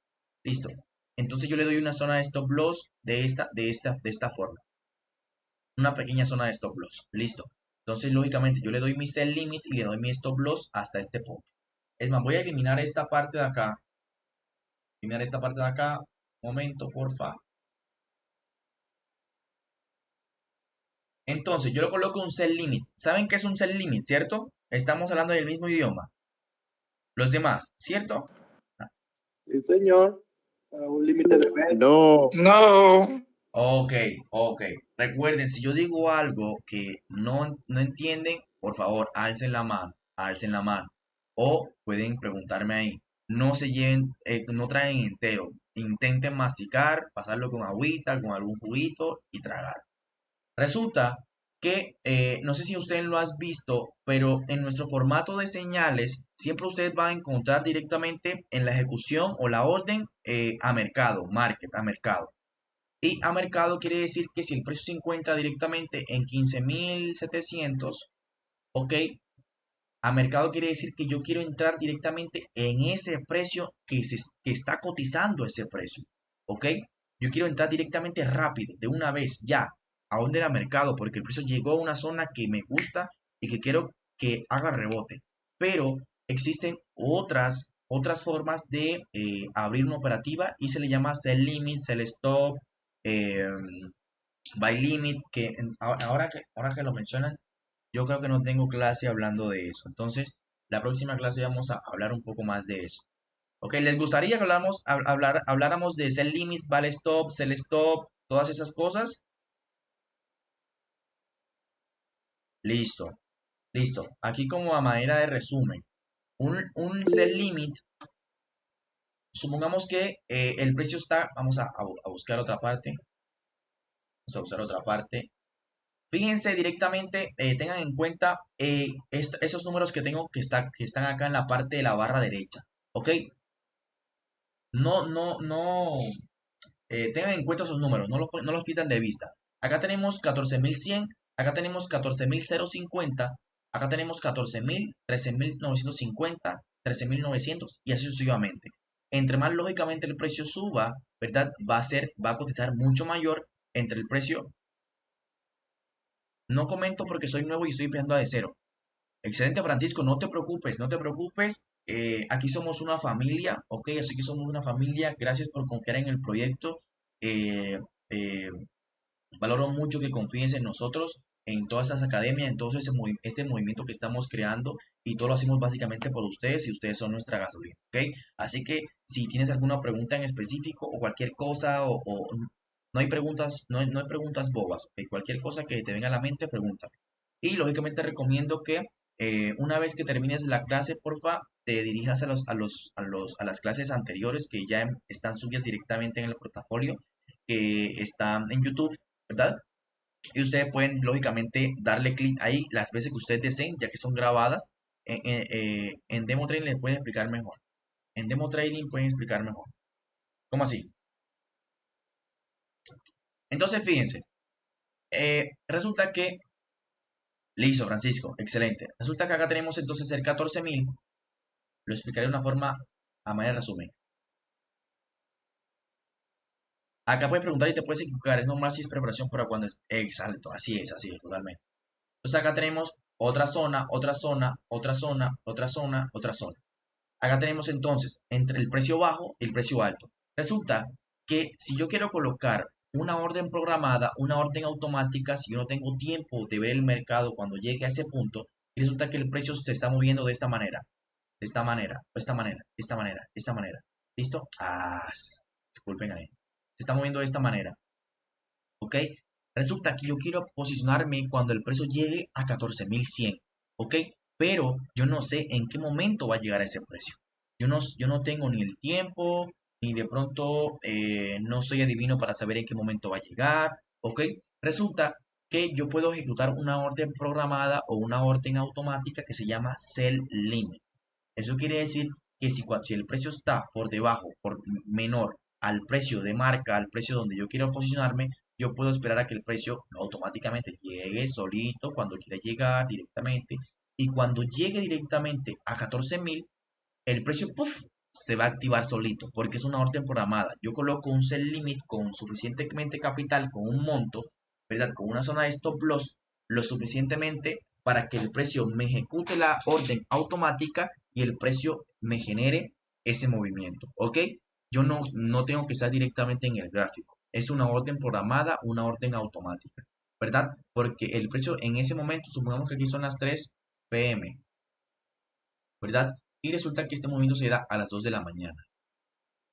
listo. Entonces yo le doy una zona de stop loss de esta forma. Una pequeña zona de stop loss. Listo. Entonces, lógicamente, yo le doy mi sell limit y le doy mi stop loss hasta este punto. Es más, voy a eliminar esta parte de acá. Eliminar esta parte de acá. Momento, porfa. Entonces, yo le coloco un sell limit. ¿Saben qué es un sell limit, cierto? Estamos hablando del mismo idioma. Los demás, ¿cierto? Sí, señor. Un límite de venta. No, No. Ok, ok. Recuerden, si yo digo algo que no entienden, por favor, alcen la mano, alcen la mano. O pueden preguntarme ahí. No se lleven, no traen entero. Intenten masticar, pasarlo con agüita, con algún juguito y tragar. Resulta que, no sé si ustedes lo has visto, pero en nuestro formato de señales, siempre ustedes van a encontrar directamente en la ejecución o la orden a mercado, market, a mercado. Y a mercado quiere decir que si el precio se encuentra directamente en 15.700, ok, a mercado quiere decir que yo quiero entrar directamente en ese precio que está cotizando ese precio, ok. Yo quiero entrar directamente rápido, de una vez, ya, a donde era mercado, porque el precio llegó a una zona que me gusta y que quiero que haga rebote. Pero existen otras formas de abrir una operativa y se le llama sell limit, sell stop, eh, buy limit, ahora que lo mencionan, yo creo que no tengo clase hablando de eso. Entonces, la próxima clase vamos a hablar un poco más de eso. Ok, ¿les gustaría que habláramos de sell limits, sell stop, todas esas cosas? Listo, listo. Aquí como a manera de resumen, un sell limit, supongamos que el precio está, vamos a buscar otra parte, vamos a usar otra parte. Fíjense directamente, tengan en cuenta esos números que tengo que están acá en la parte de la barra derecha. ¿Ok? No, no, no. Tengan en cuenta esos números, no los quitan de vista. Acá tenemos 14.100, acá tenemos 14.050, acá tenemos 14.000, 13.950, 13.900 y así sucesivamente. Entre más lógicamente el precio suba, ¿verdad? Va a cotizar mucho mayor entre el precio. No comento porque soy nuevo y estoy empezando de cero. Excelente, Francisco, no te preocupes, no te preocupes. Aquí somos una familia, ok, así que somos una familia. Gracias por confiar en el proyecto. Eh, eh, Valoro mucho que confíes en nosotros, en todas esas academias, en todo este movimiento que estamos creando y todo lo hacemos básicamente por ustedes y ustedes son nuestra gasolina, ¿ok? Así que si tienes alguna pregunta en específico o cualquier cosa no hay preguntas, no hay preguntas bobas, ¿ok? Cualquier cosa que te venga a la mente, pregúntame. Y lógicamente recomiendo que una vez que termines la clase, porfa, te dirijas a las clases anteriores que ya están subidas directamente en el portafolio, que están en YouTube, ¿verdad? Y ustedes pueden, lógicamente, darle clic ahí las veces que ustedes deseen, ya que son grabadas. En Demo Trading les pueden explicar mejor. En Demo Trading pueden explicar mejor. ¿Cómo así? Entonces, fíjense. Resulta que, listo, Francisco, excelente. Resulta que acá tenemos entonces el 14.000. Lo explicaré de una forma a manera de resumen. Acá puedes preguntar y te puedes equivocar. Es normal si es preparación para cuando es exacto. Así es, totalmente. Entonces acá tenemos otra zona, otra zona, otra zona, otra zona, otra zona. Acá tenemos entonces entre el precio bajo y el precio alto. Resulta que si yo quiero colocar una orden programada, una orden automática, si yo no tengo tiempo de ver el mercado cuando llegue a ese punto, y resulta que el precio se está moviendo de esta manera, de esta manera, de esta manera, de esta manera, de esta manera. ¿Listo? Disculpen ahí. Se está moviendo de esta manera. ¿Ok? Resulta que yo quiero posicionarme cuando el precio llegue a 14.100, ¿ok? Pero yo no sé en qué momento va a llegar a ese precio. Yo no tengo ni el tiempo, ni de pronto no soy adivino para saber en qué momento va a llegar, ¿ok? Resulta que yo puedo ejecutar una orden programada o una orden automática que se llama Sell Limit. Eso quiere decir que si el precio está por debajo, por menor al precio de marca, al precio donde yo quiero posicionarme, yo puedo esperar a que el precio automáticamente llegue solito cuando quiera llegar directamente. Y cuando llegue directamente a 14.000, el precio puff, se va a activar solito porque es una orden programada. Yo coloco un sell limit con suficientemente capital, con un monto, ¿verdad? Con una zona de stop loss lo suficientemente para que el precio me ejecute la orden automática y el precio me genere ese movimiento, ¿ok? Yo no tengo que estar directamente en el gráfico. Es una orden programada, una orden automática, ¿verdad? Porque el precio en ese momento, supongamos que aquí son las 3 p.m., ¿verdad? Y resulta que este movimiento se da a las 2 de la mañana,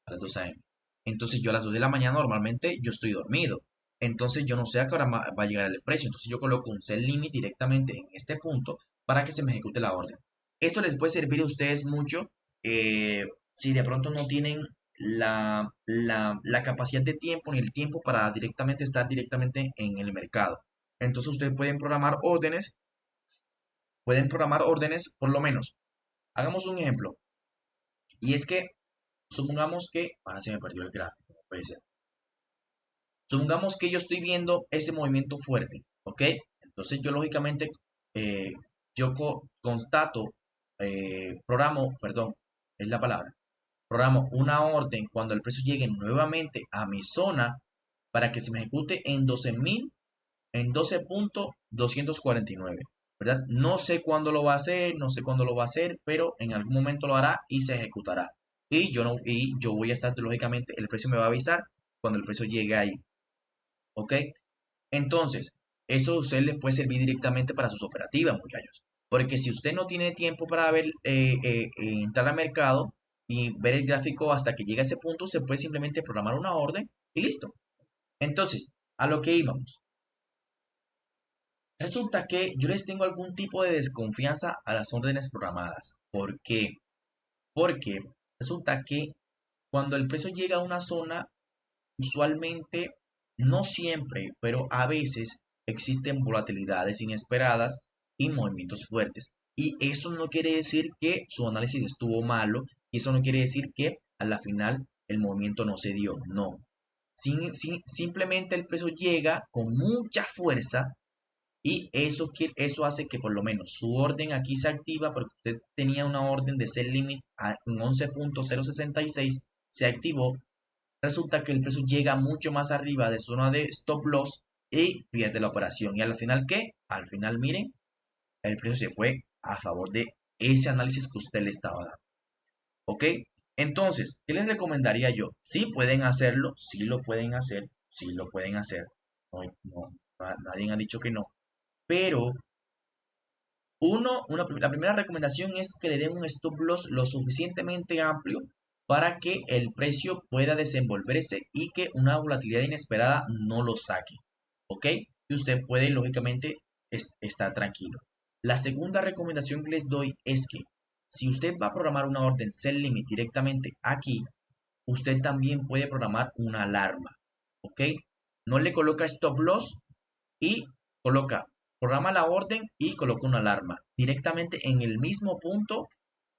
a las 2 a.m. Entonces yo a las 2 de la mañana normalmente yo estoy dormido. Entonces yo no sé a qué hora va a llegar el precio. Entonces yo coloco un sell limit directamente en este punto para que se me ejecute la orden. Esto les puede servir a ustedes mucho si de pronto no tienen la capacidad de tiempo ni el tiempo para directamente estar directamente en el mercado. Entonces ustedes pueden programar órdenes por lo menos. Hagamos un ejemplo. Y es que supongamos que, ahora se me perdió el gráfico, no puede ser. Supongamos que yo estoy viendo ese movimiento fuerte, ¿ok? Entonces yo lógicamente, eh, constato, programo, perdón, es la palabra, programo una orden cuando el precio llegue nuevamente a mi zona para que se me ejecute en 12.000, en 12.249, ¿verdad? No sé cuándo lo va a hacer, no sé cuándo lo va a hacer, pero en algún momento lo hará y se ejecutará. Y yo no, y yo voy a estar, lógicamente, el precio me va a avisar cuando el precio llegue ahí, ¿ok? Entonces, eso a usted le puede servir directamente para sus operativas, muchachos. Porque si usted no tiene tiempo para ver, entrar al mercado y ver el gráfico hasta que llegue a ese punto, se puede simplemente programar una orden y listo. Entonces, a lo que íbamos. Resulta que yo les tengo algún tipo de desconfianza a las órdenes programadas. ¿Por qué? Porque resulta que cuando el precio llega a una zona, usualmente, no siempre, pero a veces existen volatilidades inesperadas y movimientos fuertes. Y eso no quiere decir que su análisis estuvo malo y eso no quiere decir que a la final el movimiento no se dio. No. Simplemente el precio llega con mucha fuerza Y eso hace que por lo menos su orden aquí se activa porque usted tenía una orden de sell limit en 11.066, se activó. Resulta que el precio llega mucho más arriba de zona de stop loss y pierde la operación. ¿Y al final qué? Al final, miren, el precio se fue a favor de ese análisis que usted le estaba dando. ¿Ok? Entonces, ¿qué les recomendaría yo? Sí pueden hacerlo, sí lo pueden hacer, sí lo pueden hacer. Nadie ha dicho que no. Pero la primera recomendación es que le den un stop loss lo suficientemente amplio para que el precio pueda desenvolverse y que una volatilidad inesperada no lo saque. ¿Ok? Y usted puede, lógicamente, estar tranquilo. La segunda recomendación que les doy es que si usted va a programar una orden sell limit directamente aquí, usted también puede programar una alarma. ¿Ok? No le coloca stop loss y programa la orden y coloca una alarma directamente en el mismo punto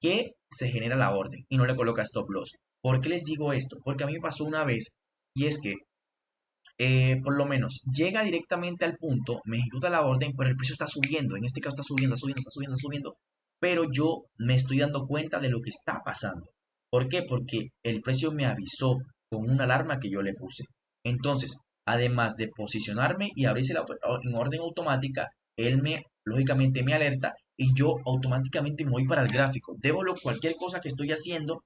que se genera la orden y no le coloca stop loss. ¿Por qué les digo esto? Porque a mí me pasó una vez y es que por lo menos llega directamente al punto, me ejecuta la orden, pero el precio está subiendo. En este caso está subiendo, está subiendo, está subiendo, está subiendo. Pero yo me estoy dando cuenta de lo que está pasando. ¿Por qué? Porque el precio me avisó con una alarma que yo le puse. Entonces, además de posicionarme y abrirse en orden automática, él lógicamente me alerta y yo automáticamente me voy para el gráfico. Debo cualquier cosa que estoy haciendo,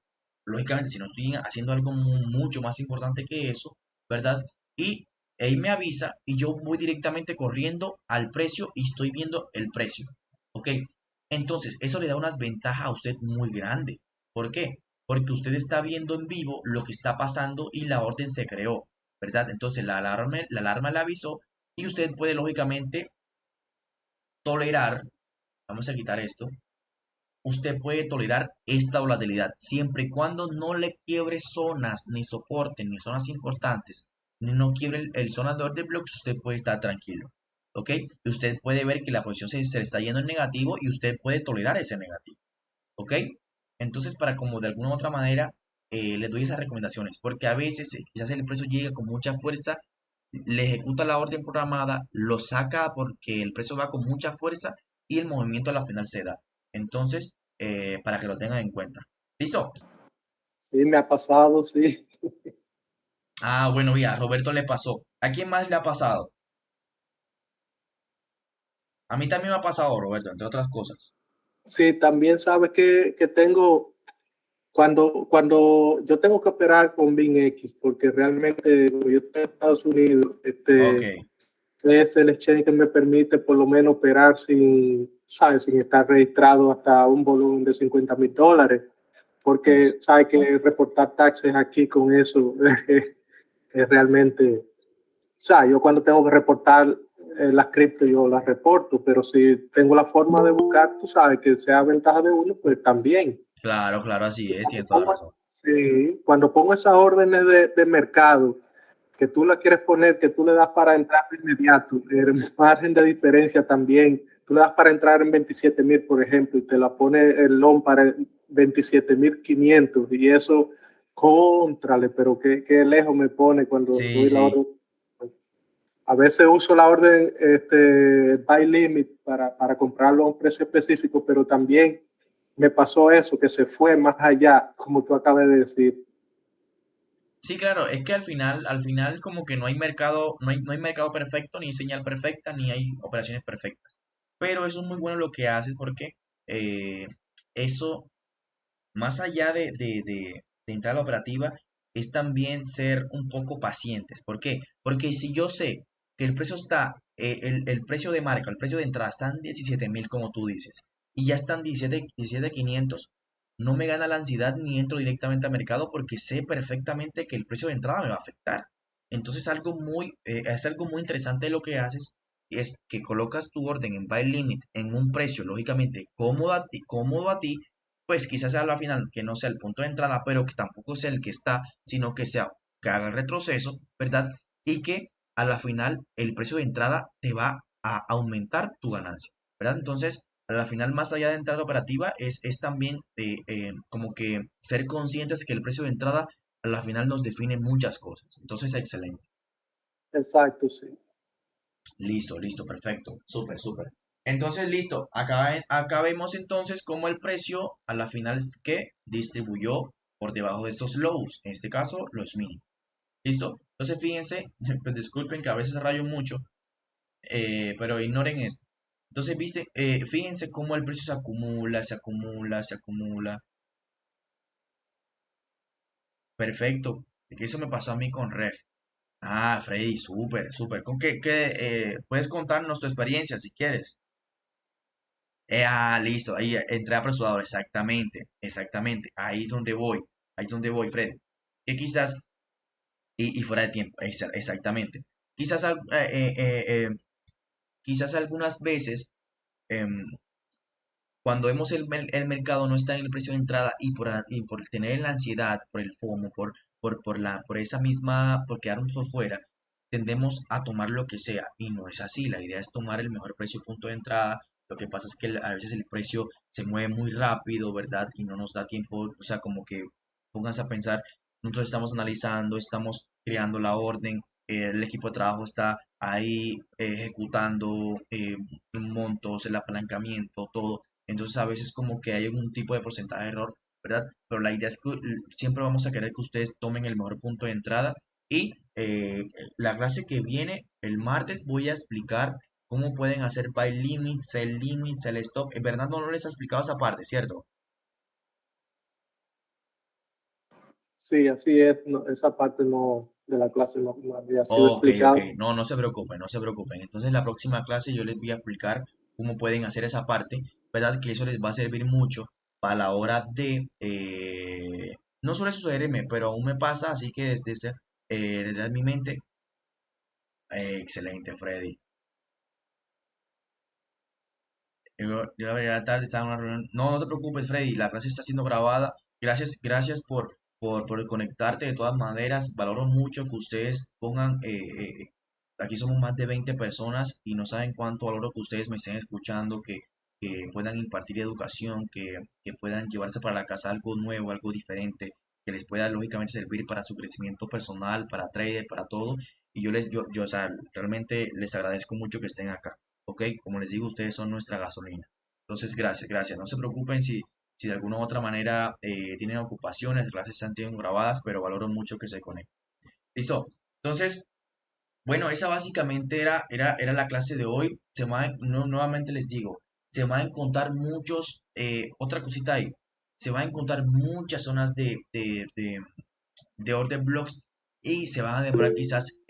lógicamente si no estoy haciendo algo mucho más importante que eso, ¿verdad? Y él me avisa y yo voy directamente corriendo al precio y estoy viendo el precio. ¿Ok? Entonces, eso le da unas ventajas a usted muy grande. ¿Por qué? Porque usted está viendo en vivo lo que está pasando y la orden se creó, ¿verdad? Entonces, la alarma le avisó y usted puede, lógicamente, tolerar, vamos a quitar esto, usted puede tolerar esta volatilidad siempre y cuando no le quiebre zonas, ni soporte, ni zonas importantes, ni no quiebre el zona de order blocks, usted puede estar tranquilo. ¿Ok? Y usted puede ver que la posición se le está yendo en negativo y usted puede tolerar ese negativo. ¿Ok? Entonces, para como de alguna u otra manera les doy esas recomendaciones, porque a veces quizás el precio llega con mucha fuerza, le ejecuta la orden programada, lo saca porque el precio va con mucha fuerza y el movimiento a la final se da. Entonces, para que lo tengan en cuenta. ¿Listo? Sí, me ha pasado, sí. Ah, bueno, ya, a Roberto le pasó. ¿A quién más le ha pasado? A mí también me ha pasado, Roberto, entre otras cosas. Sí, también sabes que tengo, cuando yo tengo que operar con BinX, porque realmente yo estoy en Estados Unidos, Ok, es el exchange que me permite por lo menos operar sin, ¿sabes? Sin estar registrado hasta un volumen de $50,000, porque pues, sabes que reportar taxes aquí con eso es realmente, o sea, yo cuando tengo que reportar las cripto yo las reporto, pero si tengo la forma de buscar, tú sabes que sea ventaja de uno, pues también. claro, claro, así es, tiene toda la Pongo, razón. sí, cuando pongo esas órdenes de mercado, que tú la quieres poner, que tú le das para entrar de inmediato, el margen de diferencia también, tú le das para entrar en 27,000, por ejemplo, y te la pone el long para 27,500, y eso, contrale, pero qué lejos me pone cuando Sí, doy la sí. orden. A veces uso la orden buy limit para comprarlo a un precio específico, pero también me pasó eso, que se fue más allá, como tú acabas de decir. Sí, claro, es que al final como que no hay mercado, no hay mercado perfecto, ni señal perfecta, ni hay operaciones perfectas. Pero eso es muy bueno lo que haces porque eh, eso, más allá de entrar a la operativa, es también ser un poco pacientes. ¿Por qué? Porque si yo sé que el precio está, el precio de marca, el precio de entrada está en 17,000 como tú dices, y ya están 17,500, no me gana la ansiedad ni entro directamente al mercado porque sé perfectamente que el precio de entrada me va a afectar. Entonces es algo muy interesante lo que haces, es que colocas tu orden en buy limit en un precio lógicamente cómodo a ti, pues quizás sea la final que no sea el punto de entrada, pero que tampoco sea el que está, sino que haga el retroceso, ¿verdad? Y que a la final el precio de entrada te va a aumentar tu ganancia, ¿verdad? Entonces, a la final, más allá de entrada operativa, es también como que ser conscientes que el precio de entrada a la final nos define muchas cosas. Entonces, excelente. Exacto, sí. Listo, listo, perfecto. Súper, súper. Entonces, listo. Acá vemos entonces cómo el precio a la final es que distribuyó por debajo de estos lows. En este caso, los mínimos. ¿Listo? Entonces, fíjense, pues disculpen que a veces rayo mucho, pero ignoren esto. Entonces, viste, fíjense cómo el precio se acumula, se acumula, se acumula. Perfecto. Que eso me pasó a mí con Ref. Ah, Freddy, súper, súper. ¿Con puedes contarnos tu experiencia si quieres? Listo, ahí entré apresurado, exactamente, exactamente. Ahí es donde voy, Freddy. Que quizás, y fuera de tiempo, exactamente. Quizás, quizás algunas veces, em, cuando vemos el mercado no está en el precio de entrada y por tener la ansiedad, por el FOMO, por esa misma, por quedarnos por fuera, tendemos a tomar lo que sea y no es así. La idea es tomar el mejor precio punto de entrada. Lo que pasa es que a veces el precio se mueve muy rápido, ¿verdad? Y no nos da tiempo, o sea, como que pónganse a pensar, nosotros estamos analizando, estamos creando la orden, el equipo de trabajo está ahí ejecutando montos, el apalancamiento, todo. Entonces a veces como que hay un tipo de porcentaje de error, ¿verdad? Pero la idea es que siempre vamos a querer que ustedes tomen el mejor punto de entrada y la clase que viene el martes voy a explicar cómo pueden hacer buy limit, sell stop. Bernardo no les ha explicado esa parte, ¿cierto? Sí, así es. Esa parte no, de la clase no había sido Ok, ok, explicada. no, no se preocupen, no se preocupen. Entonces la próxima clase yo les voy a explicar cómo pueden hacer esa parte, ¿verdad? Que eso les va a servir mucho para la hora de... no suele sucederme, pero aún me pasa, así que desde mi mente... excelente, Freddy. Yo la verdad tarde estaba en una reunión. No, no te preocupes, Freddy, la clase está siendo grabada. Gracias, gracias por conectarte de todas maneras. Valoro mucho que ustedes pongan, aquí somos más de 20 personas y no saben cuánto valoro que ustedes me estén escuchando, que puedan impartir educación, que puedan llevarse para la casa algo nuevo, algo diferente, que les pueda lógicamente servir para su crecimiento personal, para trader, para todo. Y o sea, realmente les agradezco mucho que estén acá. ¿Ok? Como les digo, ustedes son nuestra gasolina. Entonces, gracias, gracias. No se preocupen si de alguna u otra manera tienen ocupaciones, las clases están siendo grabadas, pero valoro mucho que se conecten. ¿Listo? Entonces, bueno, esa básicamente era la clase de hoy. Nuevamente les digo, se van a encontrar otra cosita ahí, se van a encontrar muchas zonas de order blocks y se van a demorar quizás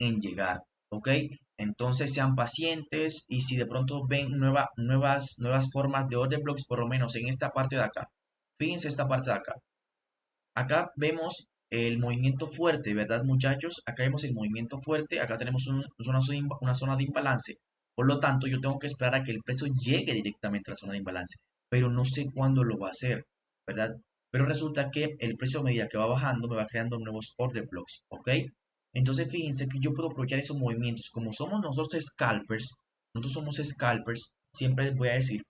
en llegar, ¿ok? Entonces sean pacientes y si de pronto ven nuevas formas de order blocks, por lo menos en esta parte de acá. Fíjense esta parte de acá. Acá vemos el movimiento fuerte, ¿verdad, muchachos? Acá vemos el movimiento fuerte, acá tenemos una zona de imbalance. Por lo tanto, yo tengo que esperar a que el precio llegue directamente a la zona de imbalance, pero no sé cuándo lo va a hacer, ¿verdad? Pero resulta que el precio a medida que va bajando me va creando nuevos order blocks, ¿ok? Entonces, fíjense que yo puedo aprovechar esos movimientos. Como somos nosotros somos scalpers, siempre les voy a decir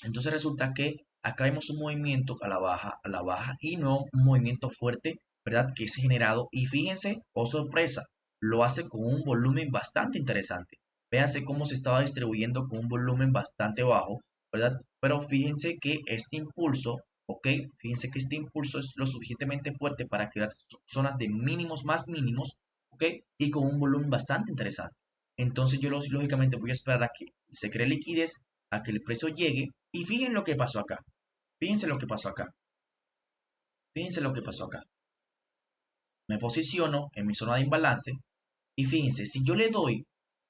entonces resulta que acá vemos un movimiento a la baja y no un movimiento fuerte, ¿verdad? Que es generado y fíjense, oh sorpresa, lo hace con un volumen bastante interesante. Véanse cómo se estaba distribuyendo con un volumen bastante bajo, ¿verdad? Pero fíjense que este impulso, ¿ok? Fíjense que este impulso es lo suficientemente fuerte para crear zonas de mínimos más mínimos, ¿ok? Y con un volumen bastante interesante. Entonces lógicamente voy a esperar a que se cree liquidez, a que el precio llegue y fíjense lo que pasó acá. Fíjense lo que pasó acá. Fíjense lo que pasó acá. Me posiciono en mi zona de imbalance y fíjense, si yo le doy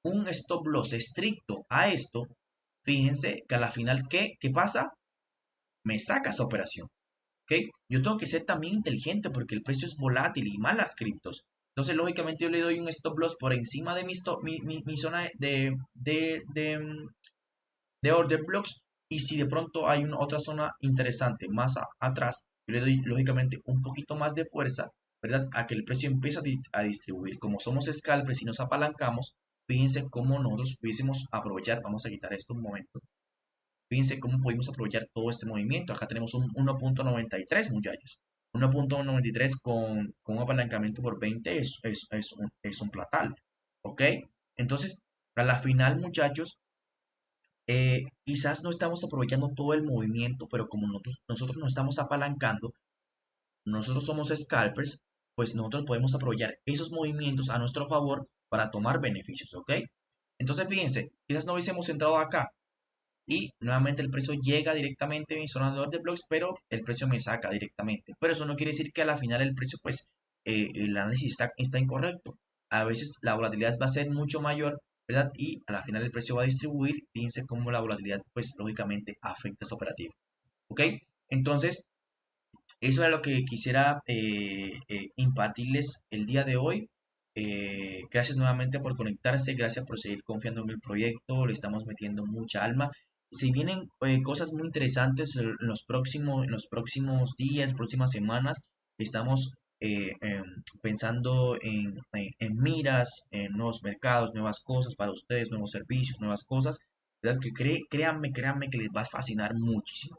un stop loss estricto a esto, fíjense que a la final, ¿qué pasa? Me saca esa operación. ¿Ok? Yo tengo que ser también inteligente porque el precio es volátil y más las criptos. Entonces, lógicamente, yo le doy un stop loss por encima de mi zona de order blocks y si de pronto hay una otra zona interesante más atrás, yo le doy lógicamente un poquito más de fuerza, ¿verdad? A que el precio empiece a distribuir. Como somos scalpers y nos apalancamos, fíjense cómo nosotros pudiésemos aprovechar, vamos a quitar esto un momento, fíjense cómo pudimos aprovechar todo este movimiento. Acá tenemos un 1.93, muchachos. 1.93 con un apalancamiento por 20 es un platal, ¿ok? Entonces, a la final, muchachos, quizás no estamos aprovechando todo el movimiento, pero como nosotros nos estamos apalancando, nosotros somos scalpers, pues nosotros podemos aprovechar esos movimientos a nuestro favor para tomar beneficios, ¿ok? Entonces, fíjense, quizás no hubiésemos entrado acá y nuevamente el precio llega directamente a mi zona de order blocks, pero el precio me saca directamente. Pero eso no quiere decir que a la final el precio, pues, el análisis está incorrecto. A veces la volatilidad va a ser mucho mayor, ¿verdad? Y a la final el precio va a distribuir. Fíjense cómo la volatilidad, pues, lógicamente afecta esa operativa. ¿Ok? Entonces, eso era lo que quisiera impartirles el día de hoy. Gracias nuevamente por conectarse, gracias por seguir confiando en el proyecto, le estamos metiendo mucha alma. Si vienen cosas muy interesantes en los próximos días, próximas semanas, estamos pensando en miras, en nuevos mercados, nuevas cosas para ustedes, nuevos servicios, nuevas cosas, ¿verdad? Que créanme que les va a fascinar muchísimo,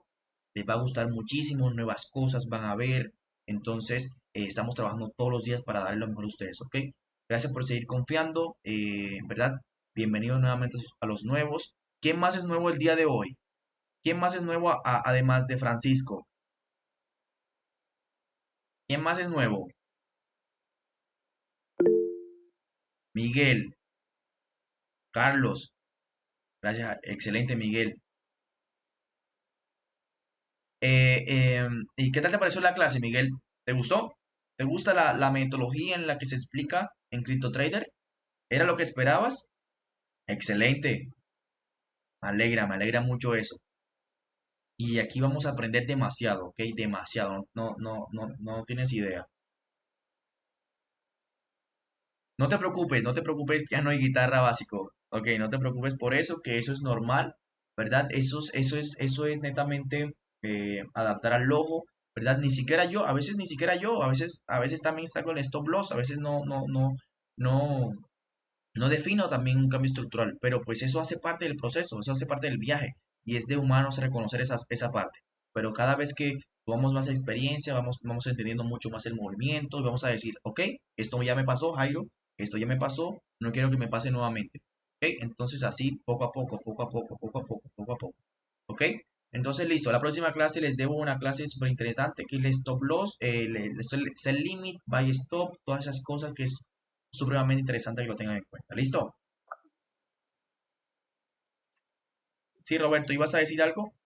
les va a gustar muchísimo, nuevas cosas van a ver. Entonces, estamos trabajando todos los días para darle lo mejor a ustedes, ¿ok? Gracias por seguir confiando, ¿verdad? Bienvenidos nuevamente a los nuevos. ¿Quién más es nuevo el día de hoy? ¿Quién más es nuevo además de Francisco? ¿Quién más es nuevo? Miguel, Carlos. Gracias, excelente Miguel. ¿Y qué tal te pareció la clase, Miguel? ¿Te gustó? ¿Te gusta la metodología en la que se explica en CryptoTrader? ¿Era lo que esperabas? Excelente. Me alegra mucho eso. Y aquí vamos a aprender demasiado, ¿ok? Demasiado. No tienes idea. No te preocupes, piano y guitarra básico. Ok, no te preocupes por eso, que eso es normal, ¿verdad? Eso es netamente adaptar al ojo, ¿verdad? Ni siquiera yo, a veces ni siquiera yo, a veces también está con el stop loss, a veces no, no defino también un cambio estructural, pero pues eso hace parte del proceso, eso hace parte del viaje y es de humanos reconocer esa parte. Pero cada vez que tomamos más experiencia, vamos entendiendo mucho más el movimiento y vamos a decir, ok, esto ya me pasó, Jairo, esto ya me pasó, no quiero que me pase nuevamente. Ok, entonces así poco a poco, poco a poco, poco a poco, poco a poco. Ok, entonces listo, la próxima clase les debo una clase súper interesante que es el stop loss, el limit, buy stop, todas esas cosas que es supremamente interesante que lo tengan en cuenta. ¿Listo? Sí, Roberto, ¿ibas a decir algo?